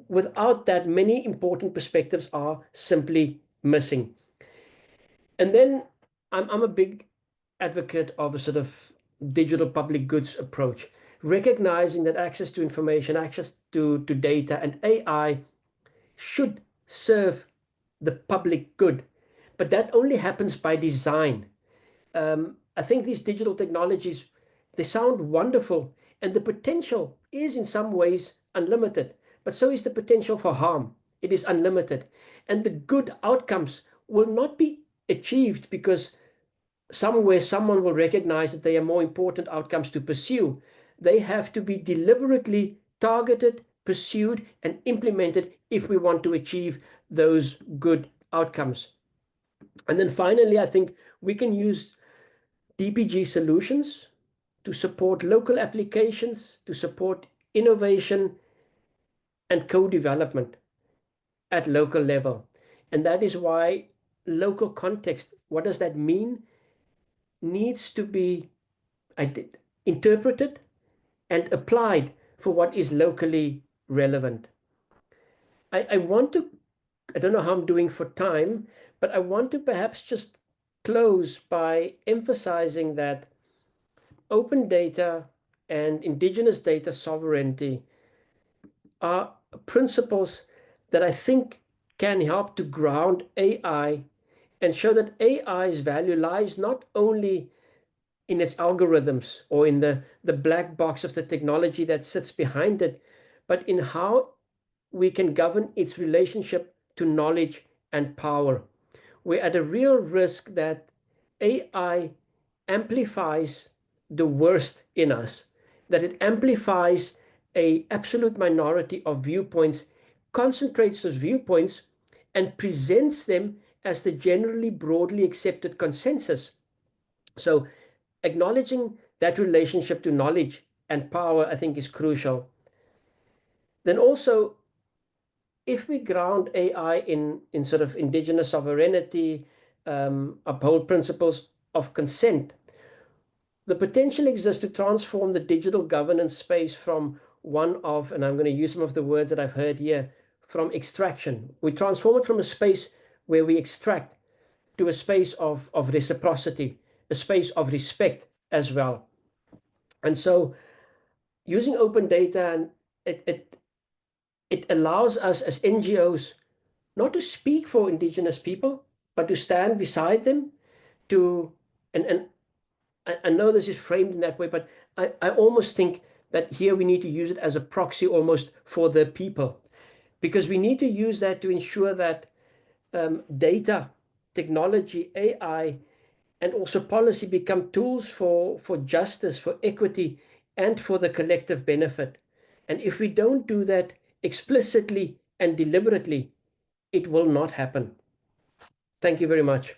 Without that, many important perspectives are simply missing. And then I'm a big advocate of a sort of digital public goods approach, recognizing that access to information, access to data and AI should serve the public good, but that only happens by design. I think these digital technologies, they sound wonderful, and the potential is in some ways unlimited, but so is the potential for harm. It is unlimited, and the good outcomes will not be achieved because somewhere someone will recognize that they are more important outcomes to pursue. They have to be deliberately targeted, pursued, and implemented if we want to achieve those good outcomes. And then finally, I think we can use DPG solutions to support local applications, to support innovation and co-development at local level. And that is why local context, what does that mean? Needs to be interpreted and applied for what is locally relevant. I want to I don't know how I'm doing for time, but I want to perhaps just close by emphasizing that open data and indigenous data sovereignty are principles that I think can help to ground AI and show that AI's value lies not only in its algorithms or in the black box of the technology that sits behind it, but in how we can govern its relationship to knowledge and power. We're at a real risk that AI amplifies the worst in us, that it amplifies a absolute minority of viewpoints, concentrates those viewpoints, and presents them as the generally broadly accepted consensus. So acknowledging that relationship to knowledge and power, I think, is crucial. Then also, if we ground AI in sort of indigenous sovereignty, uphold principles of consent, the potential exists to transform the digital governance space from one of, and I'm going to use some of the words that I've heard here, from extraction. We transform it from a space where we extract to a space of reciprocity, a space of respect as well. And so using open data, and it allows us as NGOs not to speak for Indigenous people, but to stand beside them, and I know this is framed in that way, but I almost think that here we need to use it as a proxy almost for the people, because we need to use that to ensure that data, technology, AI, and also policy become tools for justice, for equity, and for the collective benefit. And if we don't do that explicitly and deliberately, it will not happen. Thank you very much.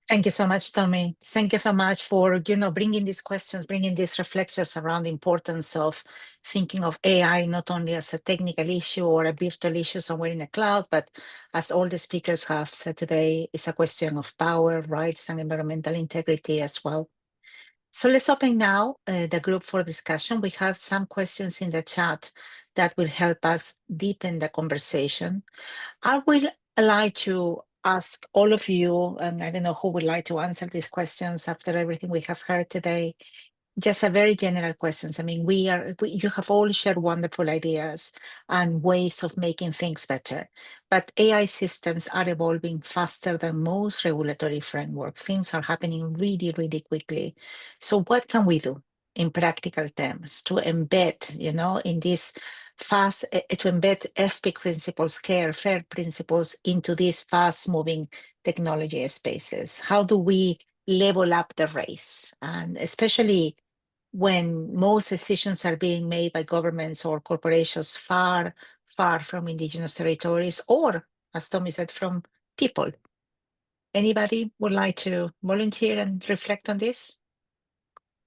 Thank you so much, Tommy. Thank you so much for, bringing these questions, bringing these reflections around the importance of thinking of AI not only as a technical issue or a virtual issue somewhere in the cloud, but as all the speakers have said today, it's a question of power, rights, and environmental integrity as well. So let's open now the group for discussion. We have some questions in the chat that will help us deepen the conversation. I would like to ask all of you, and I don't know who would like to answer these questions after everything we have heard today, just a very general questions. I mean, you have all shared wonderful ideas and ways of making things better, but AI systems are evolving faster than most regulatory framework. Things are happening really, really quickly. So what can we do in practical terms to embed, in this to embed FP principles, fair principles into these fast moving technology spaces? How do we level up the race? And especially when most decisions are being made by governments or corporations far, far from indigenous territories, or, as Tommy said, from people. Anybody would like to volunteer and reflect on this?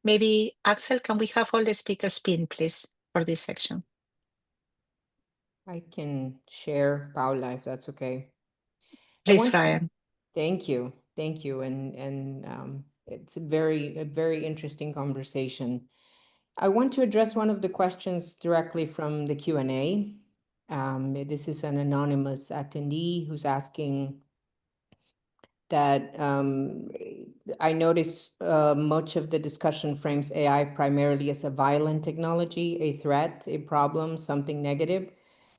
Maybe, Axel, can we have all the speakers pinned, please, for this section? I can share, Paula, if that's okay. Please, Bryan. Thank you. Thank you. And it's a very interesting conversation. I want to address one of the questions directly from the Q&A. This is an anonymous attendee who's asking that I notice much of the discussion frames AI primarily as a violent technology, a threat, a problem, something negative.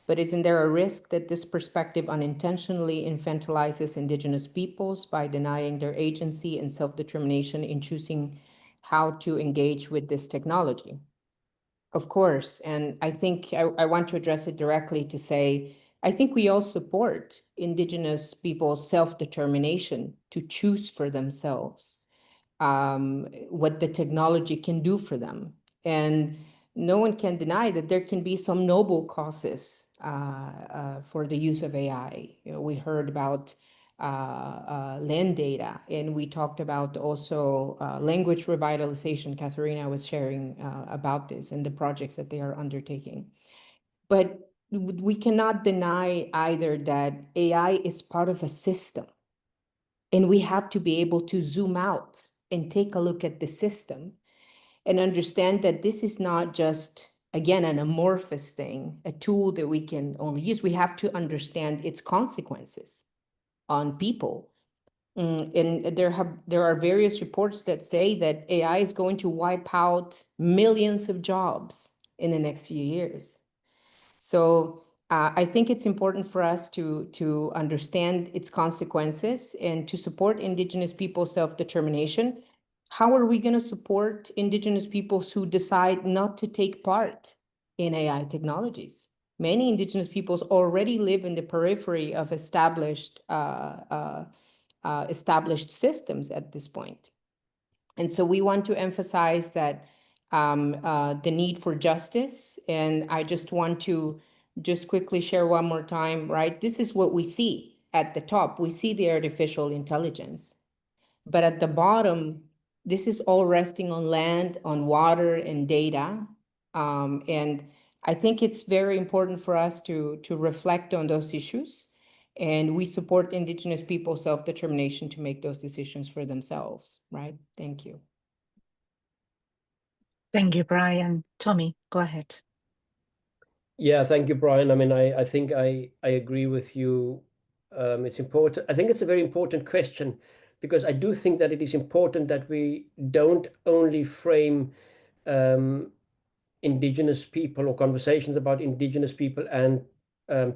But isn't there a risk that this perspective unintentionally infantilizes Indigenous peoples by denying their agency and self-determination in choosing how to engage with this technology? Of course, and I think I want to address it directly to say, I think we all support Indigenous people's self-determination to choose for themselves what the technology can do for them. And no one can deny that there can be some noble causes for the use of AI. We heard about land data, and we talked about also language revitalization. Katharina was sharing about this and the projects that they are undertaking. But we cannot deny either that AI is part of a system, and we have to be able to zoom out and take a look at the system and understand that this is not just again, an amorphous thing, a tool that we can only use. We have to understand its consequences on people. And there are various reports that say that AI is going to wipe out millions of jobs in the next few years. So I think it's important for us to understand its consequences and to support Indigenous people's self-determination. How are we going to support Indigenous peoples who decide not to take part in AI technologies? Many Indigenous peoples already live in the periphery of established systems at this point. And so we want to emphasize that the need for justice. And I just want to just quickly share one more time, right? This is what we see at the top. We see the artificial intelligence. But at the bottom, this is all resting on land, on water, and data. And I think it's very important for us to reflect on those issues. And we support Indigenous people's self-determination to make those decisions for themselves, right? Thank you. Thank you, Bryan. Tommy, go ahead. Yeah, thank you, Bryan. I mean, I think I agree with you. It's important. I think it's a very important question, because I do think that it is important that we don't only frame Indigenous people or conversations about Indigenous people and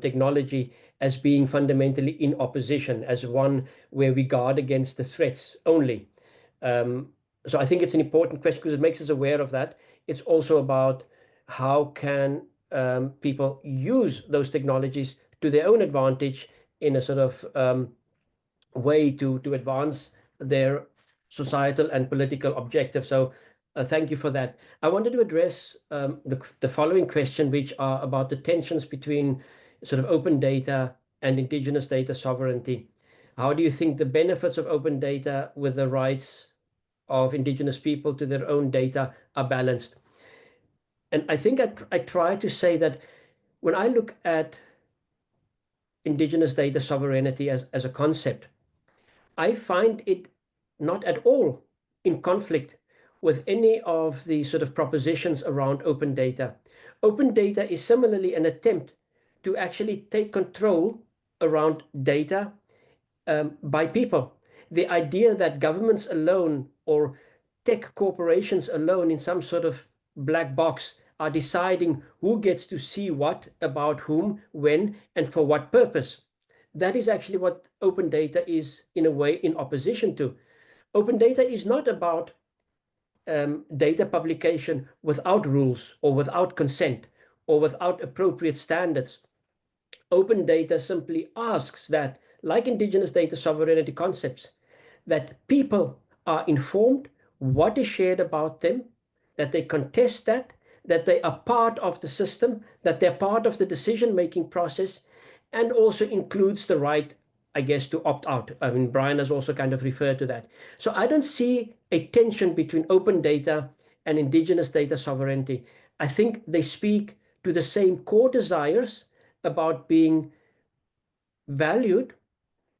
technology as being fundamentally in opposition, as one where we guard against the threats only. So I think it's an important question because it makes us aware of that. It's also about how can people use those technologies to their own advantage in a sort of way to advance their societal and political objectives. So thank you for that. I wanted to address the following question, which are about the tensions between sort of open data and Indigenous data sovereignty. How do you think the benefits of open data with the rights of Indigenous people to their own data are balanced? And I think I try to say that when I look at Indigenous data sovereignty as a concept, I find it not at all in conflict with any of the sort of propositions around open data. Open data is similarly an attempt to actually take control around data by people. The idea that governments alone or tech corporations alone in some sort of black box are deciding who gets to see what, about whom, when, and for what purpose. That is actually what open data is, in a way, in opposition to. Open data is not about data publication without rules or without consent or without appropriate standards. Open data simply asks that, like Indigenous data sovereignty concepts, that people are informed what is shared about them, that they contest that they are part of the system, that they're part of the decision-making process, and also includes the right, I guess, to opt out. I mean, Bryan has also kind of referred to that. So I don't see a tension between open data and Indigenous data sovereignty. I think they speak to the same core desires about being valued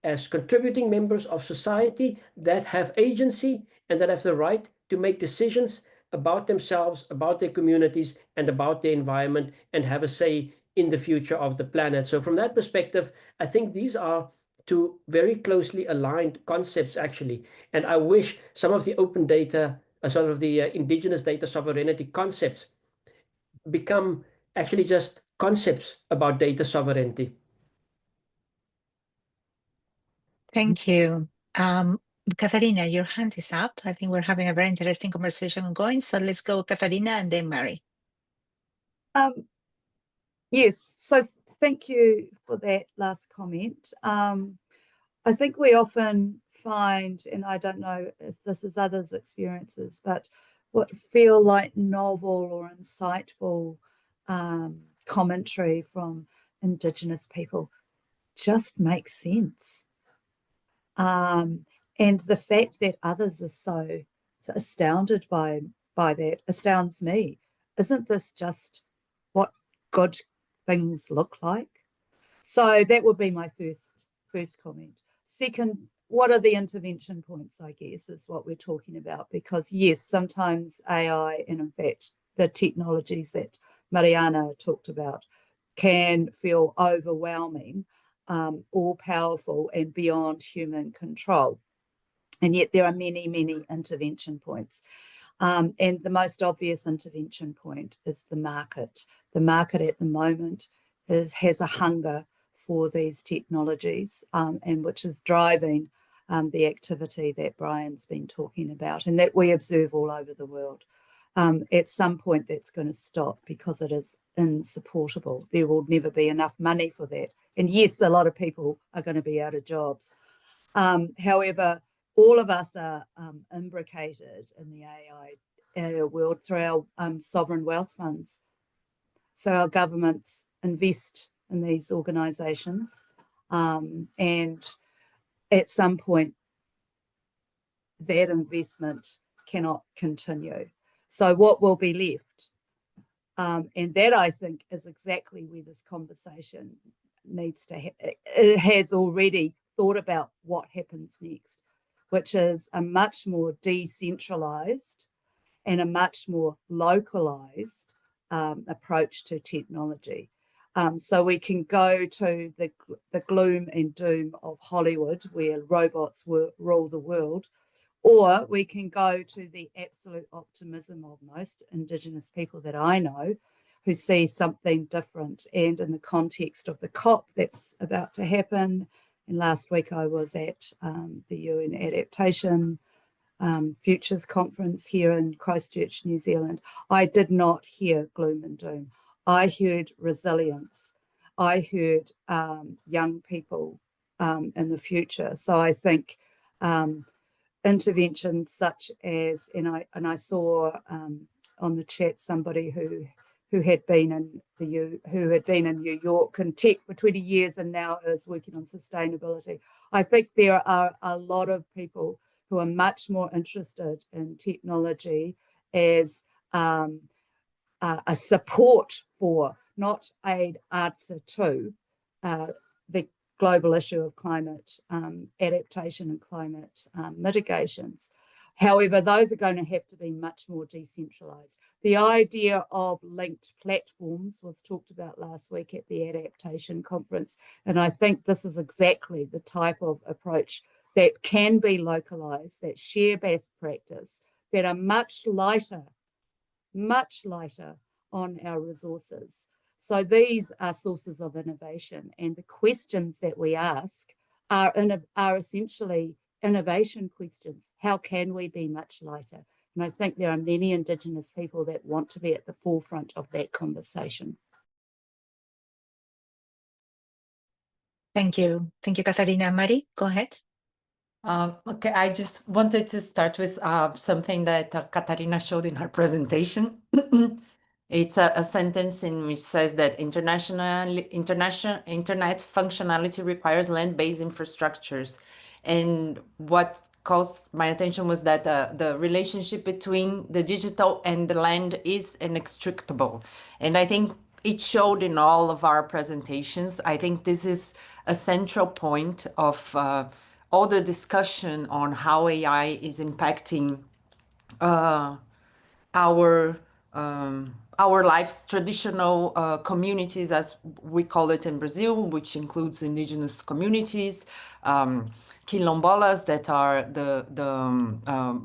as contributing members of society that have agency and that have the right to make decisions about themselves, about their communities, and about their environment, and have a say in the future of the planet. So from that perspective, I think these are two very closely aligned concepts, actually. And I wish some of the open data, sort of the Indigenous data sovereignty concepts become actually just concepts about data sovereignty. Thank you. Katharina, your hand is up. I think we're having a very interesting conversation ongoing. So let's go, Katharina, and then Mary. Yes, so thank you for that last comment. I think we often find, and I don't know if this is others' experiences, but what feel like novel or insightful commentary from Indigenous people just makes sense. And the fact that others are so astounded by that astounds me. Isn't this just what good things look like? So that would be my first comment. Second, what are the intervention points, I guess, is what we're talking about. Because yes, sometimes AI and in fact the technologies that Mariana talked about, can feel overwhelming, all-powerful and beyond human control. And yet there are many, many intervention points. And the most obvious intervention point is the market. The market at the moment has a hunger for these technologies, and which is driving the activity that Bryan's been talking about and that we observe all over the world. At some point that's going to stop because it is insupportable. There will never be enough money for that. And yes, a lot of people are going to be out of jobs. However, all of us are imbricated in the AI world through our sovereign wealth funds. So our governments invest in these organisations, and at some point that investment cannot continue. So what will be left? And that, I think, is exactly where this conversation needs to it has already thought about what happens next, which is a much more decentralized and a much more localized approach to technology. So we can go to the gloom and doom of Hollywood, where robots rule the world, or we can go to the absolute optimism of most Indigenous people that I know, who see something different. And in the context of the COP that's about to happen, and last week I was at the UN Adaptation Futures Conference here in Christchurch, New Zealand, I did not hear gloom and doom. I heard resilience. I heard young people in the future. So I think interventions such as, and I saw on the chat somebody who had been in New York and tech for 20 years and now is working on sustainability. I think there are a lot of people who are much more interested in technology as a support for, not an answer to, the global issue of climate adaptation and climate mitigations. However, those are going to have to be much more decentralized. The idea of linked platforms was talked about last week at the adaptation conference, and I think this is exactly the type of approach that can be localized, that share best practice, that are much lighter on our resources. So these are sources of innovation, and the questions that we ask are essentially innovation questions. How can we be much lighter? And I think there are many Indigenous people that want to be at the forefront of that conversation. Thank you. Thank you, Katharina. Mari, go ahead. Okay, I just wanted to start with something that Katharina showed in her presentation. It's a sentence in which says that internet functionality requires land-based infrastructures. And what caught my attention was that the relationship between the digital and the land is inextricable. And I think it showed in all of our presentations. I think this is a central point of all the discussion on how AI is impacting our lives, traditional communities, as we call it in Brazil, which includes indigenous communities, quilombolas, that are the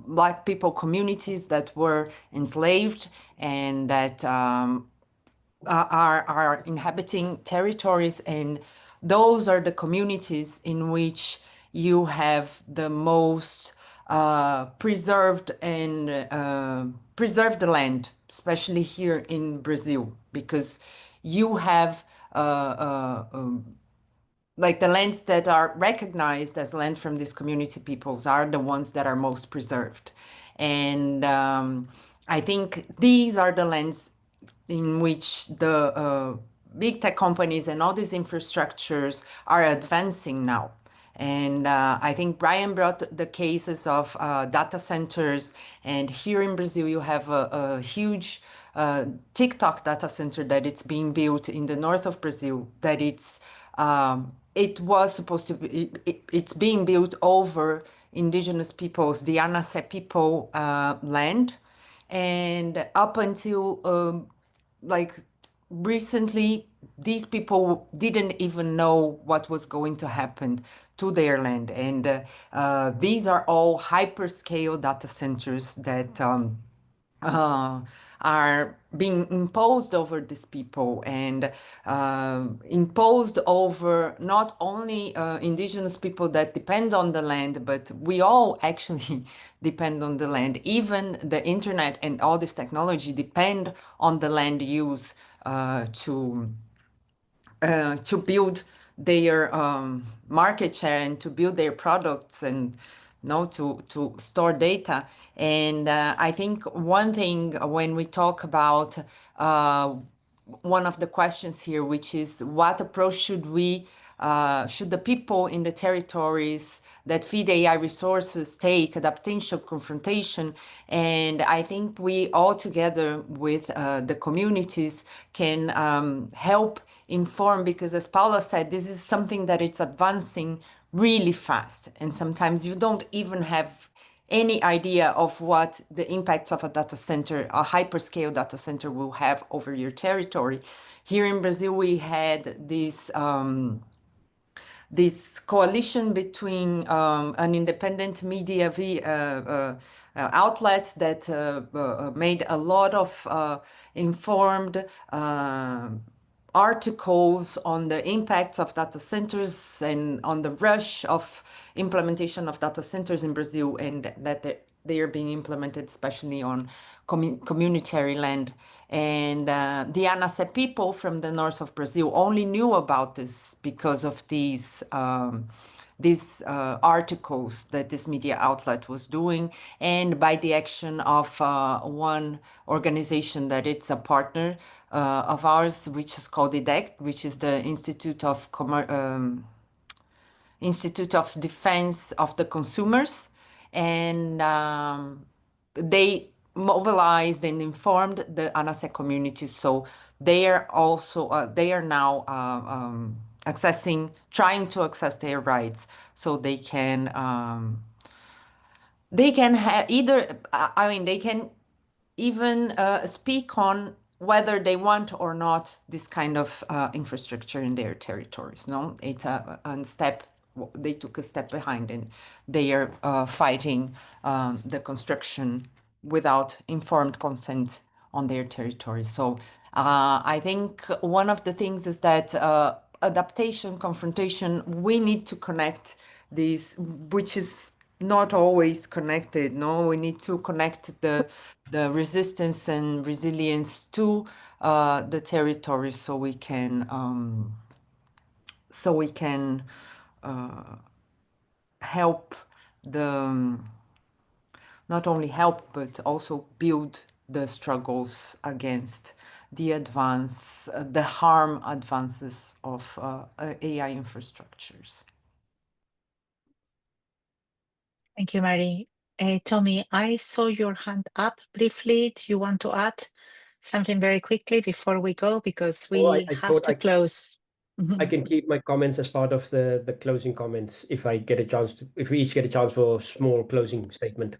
Black people communities that were enslaved and that are inhabiting territories, and those are the communities in which you have the most preserved land, especially here in Brazil, because you have like the lands that are recognized as land from these community peoples are the ones that are most preserved. And I think these are the lands in which the big tech companies and all these infrastructures are advancing now. And I think Bryan brought the cases of data centers, and here in Brazil you have a huge TikTok data center that it's being built in the north of Brazil, that it was supposed to be, it's being built over indigenous peoples, the Anase people land, and up until like recently, these people didn't even know what was going to happen to their land. And these are all hyperscale data centers that are being imposed over these people, and imposed over not only indigenous people that depend on the land, but we all actually depend on the land. Even the internet and all this technology depend on the land use to build their market share and to build their products, and to store data. And I think one thing when we talk about one of the questions here, which is what approach should the people in the territories that feed AI resources take, adaptation, confrontation. And I think we all together with the communities can help inform, because as Paula said, this is something that it's advancing really fast. And sometimes you don't even have any idea of what the impacts of a data center, a hyperscale data center, will have over your territory. Here in Brazil, we had this coalition between an independent media outlets that made a lot of informed articles on the impacts of data centers and on the rush of implementation of data centers in Brazil, and that they are being implemented especially on communitary land. And the Anacé people from the north of Brazil only knew about this because of these articles that this media outlet was doing, and by the action of one organization that it's a partner of ours, which is called IDEC, which is the Institute of Defense of the Consumers. And they mobilized and informed the Anacé community. So they are also they are now trying to access their rights, so they can either they can even speak on whether they want or not this kind of infrastructure in their territories. No, it's a step. They took a step behind, and they are fighting the construction without informed consent on their territory. So I think one of the things is that adaptation, confrontation, we need to connect these, which is not always connected. No, we need to connect the resistance and resilience to the territory, so we can help the not only help but also build the struggles against the harm advances of AI infrastructures. Thank you, Mary. Tommy, I saw your hand up briefly. Do you want to add something very quickly before we go? Because we have to close. I can keep my comments as part of the closing comments if I get a chance to, if we each get a chance for a small closing statement.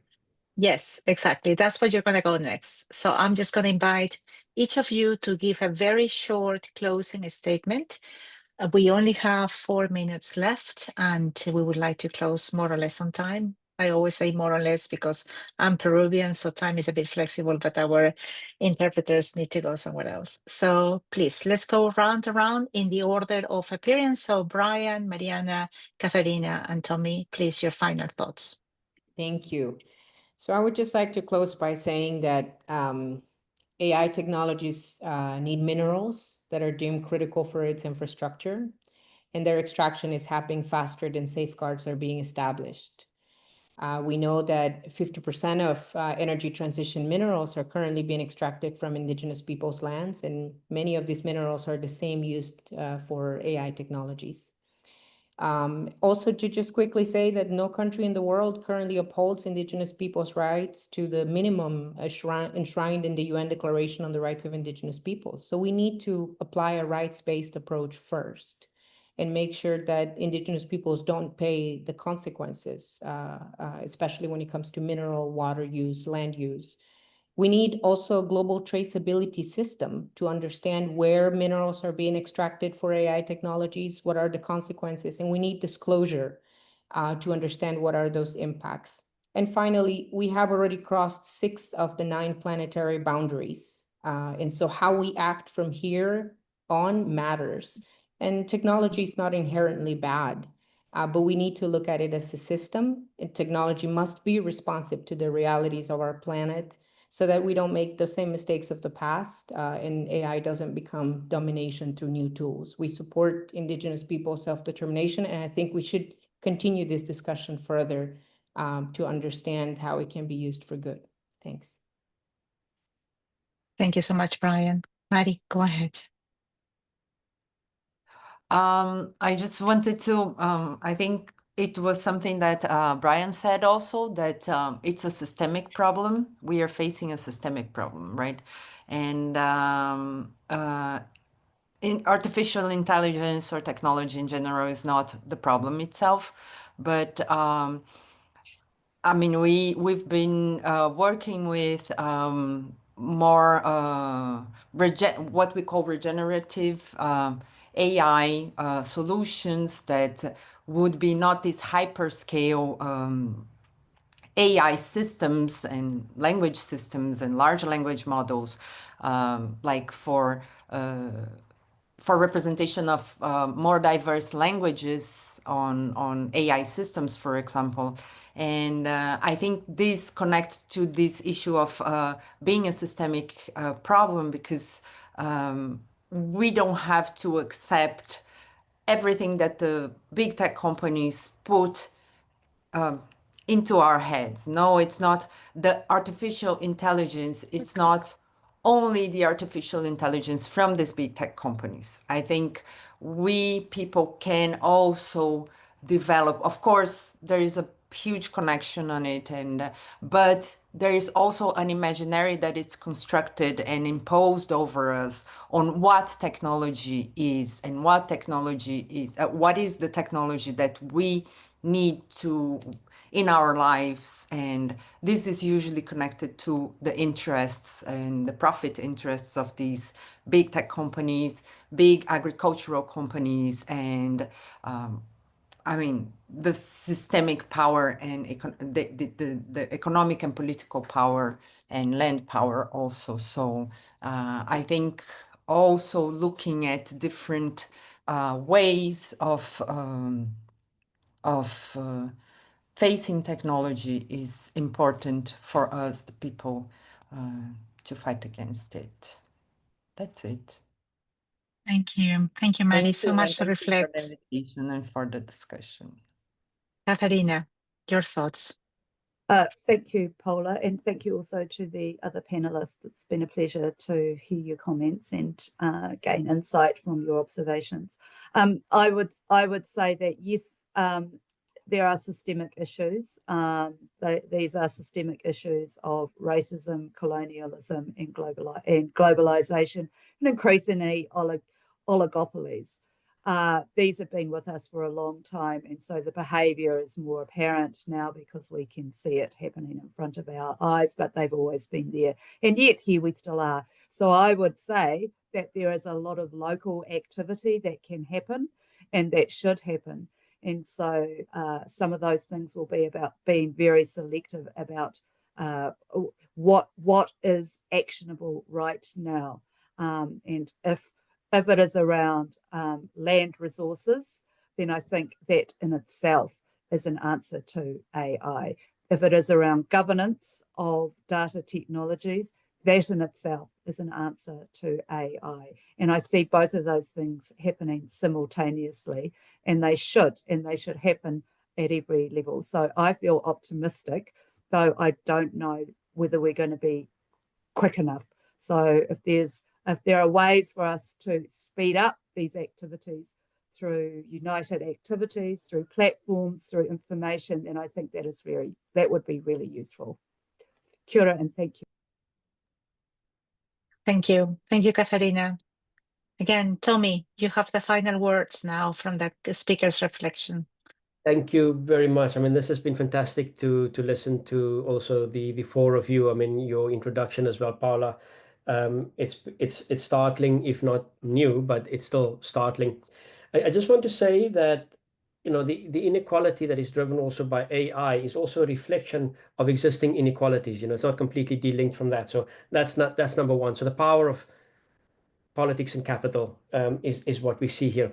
Yes, exactly. That's what you're going to go next. So I'm just going to invite each of you to give a very short closing statement. We only have 4 minutes left, and we would like to close more or less on time. I always say more or less because I'm Peruvian, so time is a bit flexible, but our interpreters need to go somewhere else. So please, let's go round around in the order of appearance. So Bryan, Mariana, Katharina, and Tommy, please, your final thoughts. Thank you. So I would just like to close by saying that AI technologies need minerals that are deemed critical for its infrastructure, and their extraction is happening faster than safeguards are being established. We know that 50% of energy transition minerals are currently being extracted from indigenous peoples' lands, and many of these minerals are the same used for AI technologies. Also, to just quickly say that no country in the world currently upholds indigenous peoples' rights to the minimum enshrined in the UN Declaration on the Rights of Indigenous Peoples. So we need to apply a rights-based approach first and make sure that indigenous peoples don't pay the consequences, especially when it comes to mineral, water use, land use, We need also a global traceability system to understand where minerals are being extracted for AI technologies, what are the consequences, and we need disclosure to understand what are those impacts. And finally, we have already crossed 6 of the 9 planetary boundaries. And so how we act from here on matters. And technology is not inherently bad, but we need to look at it as a system. And technology must be responsive to the realities of our planet so that we don't make the same mistakes of the past and AI doesn't become domination through new tools. We support Indigenous people's self-determination, and I think we should continue this discussion further to understand how it can be used for good. Thanks. Thank you so much, Bryan. Mari, go ahead. I just wanted to, I think it was something that Bryan said also, that it's a systemic problem. We are facing a systemic problem, right? And in artificial intelligence or technology in general is not the problem itself, but I mean, we've been working with more what we call regenerative AI solutions that would be not these hyperscale AI systems and language systems and large language models, like for representation of more diverse languages on AI systems, for example. And I think this connects to this issue of being a systemic problem, because we don't have to accept everything that the big tech companies put into our heads. No, it's not the artificial intelligence. It's not only the artificial intelligence from these big tech companies. I think we people can also develop. Of course, there is a huge connection on it, and but there is also an imaginary that it's constructed and imposed over us on what technology is and what technology is. What is the technology that we need to in our lives, and this is usually connected to the interests and the profit interests of these big tech companies, big agricultural companies, and I mean the systemic power and the economic and political power and land power also. So I think also looking at different ways of facing technology is important for us, the people, to fight against it. That's it. Thank you. Thank you, Mari, Thank so you, much and to thank you for the reflect. invitation and for the discussion. Katharina, your thoughts. Thank you, Paula, and thank you also to the other panelists. It's been a pleasure to hear your comments and gain insight from your observations. I would say that yes, there are systemic issues. These are systemic issues of racism, colonialism, and globalization, and increasingly oligopolies. These have been with us for a long time, and so the behaviour is more apparent now because we can see it happening in front of our eyes, but they've always been there, and yet here we still are. So I would say that there is a lot of local activity that can happen and that should happen, and so some of those things will be about being very selective about what is actionable right now, and if it is around land resources, then I think that in itself is an answer to AI. If it is around governance of data technologies, that in itself is an answer to AI. And I see both of those things happening simultaneously, and they should happen at every level. So I feel optimistic, though I don't know whether we're going to be quick enough. So if there are ways for us to speed up these activities through united activities, through platforms, through information, then I think that would be really useful. Kia ora and thank you. Thank you. Thank you, Katharina. Again, Tommy, you have the final words now from the speaker's reflection. Thank you very much. I mean, this has been fantastic to listen to also the four of you. I mean, your introduction as well, Paula. It's startling, if not new, but it's still startling. I just want to say that, you know, the inequality that is driven also by AI is also a reflection of existing inequalities. You know, it's not completely delinked from that. So that's number one. So the power of politics and capital is what we see here.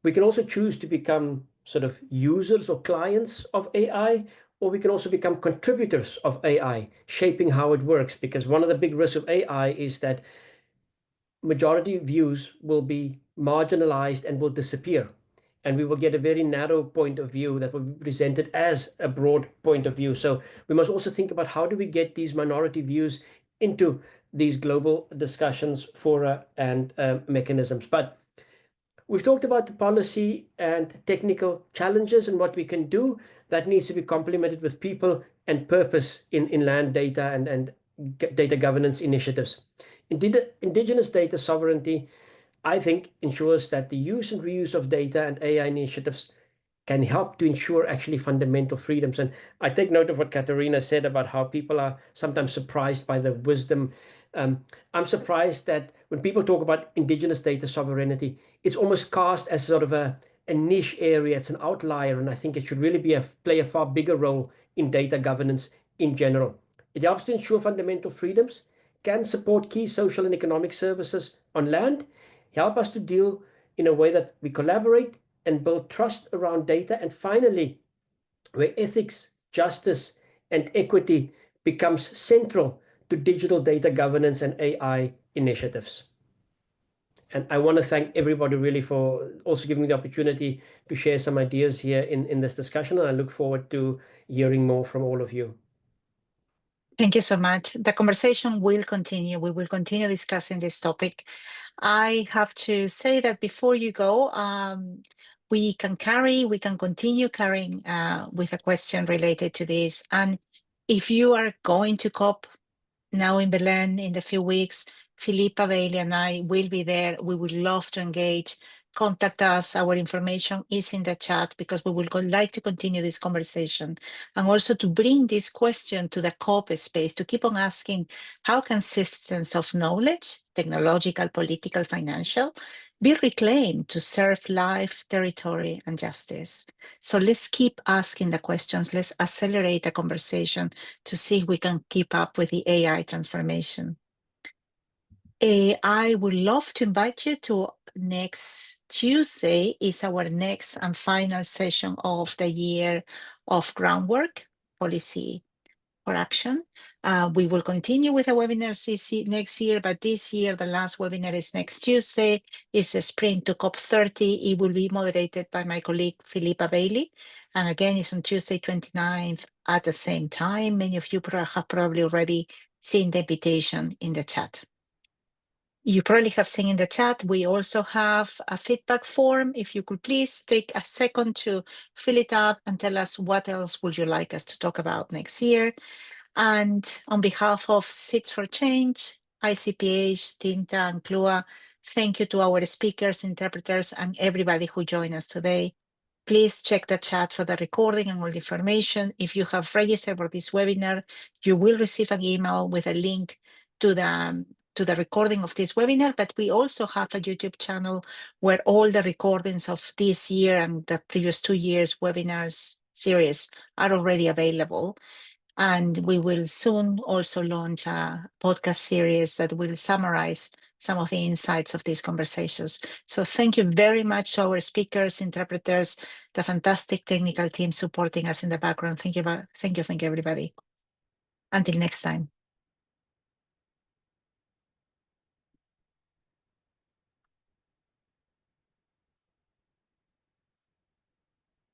We can also choose to become sort of users or clients of AI, or we can also become contributors of AI, shaping how it works. Because one of the big risks of AI is that majority views will be marginalized and will disappear. And we will get a very narrow point of view that will be presented as a broad point of view. So we must also think about how do we get these minority views into these global discussions, fora, and mechanisms. But we've talked about the policy and technical challenges and what we can do. That needs to be complemented with people and purpose in land data and data governance initiatives. Indigenous data sovereignty, I think, ensures that the use and reuse of data and AI initiatives can help to ensure actually fundamental freedoms. And I take note of what Katharina said about how people are sometimes surprised by the wisdom. I'm surprised that when people talk about Indigenous data sovereignty, it's almost cast as sort of a niche area. It's an outlier, and I think it should really play a far bigger role in data governance in general. It helps to ensure fundamental freedoms, can support key social and economic services on land, help us to deal in a way that we collaborate and build trust around data, and finally, where ethics, justice, and equity becomes central to digital data governance and AI initiatives. And I want to thank everybody really for also giving me the opportunity to share some ideas here in this discussion, and I look forward to hearing more from all of you. Thank you so much. The conversation will continue. We will continue discussing this topic. I have to say that before you go, we can continue carrying with a question related to this. And if you are going to COP now in Berlin in a few weeks, Philippa Bailey and I will be there. We would love to engage. Contact us. Our information is in the chat because we would like to continue this conversation and also to bring this question to the COP space, to keep on asking how can systems of knowledge, technological, political, financial, be reclaimed to serve life, territory, and justice. So let's keep asking the questions. Let's accelerate the conversation to see if we can keep up with the AI transformation. I would love to invite you to next Tuesday is our next and final session of the year of GroundWork Policy for Action. We will continue with the webinars next year, but this year the last webinar is next Tuesday. It's a sprint to COP30. It will be moderated by my colleague Philippa Bailey. And again, it's on Tuesday 29th at the same time. Many of you have probably already seen the invitation in the chat. You probably have seen in the chat, we also have a feedback form. If you could please take a second to fill it up and tell us what else would you like us to talk about next year. And on behalf of Seeds for Change, ICPH, Tinta, and CLUA, thank you to our speakers, interpreters, and everybody who joined us today. Please check the chat for the recording and all the information. If you have registered for this webinar, you will receive an email with a link to the recording of this webinar, but we also have a YouTube channel where all the recordings of this year and the previous 2 years webinars series are already available. And we will soon also launch a podcast series that will summarize some of the insights of these conversations. So thank you very much to our speakers, interpreters, the fantastic technical team supporting us in the background. Thank you, everybody. Until next time.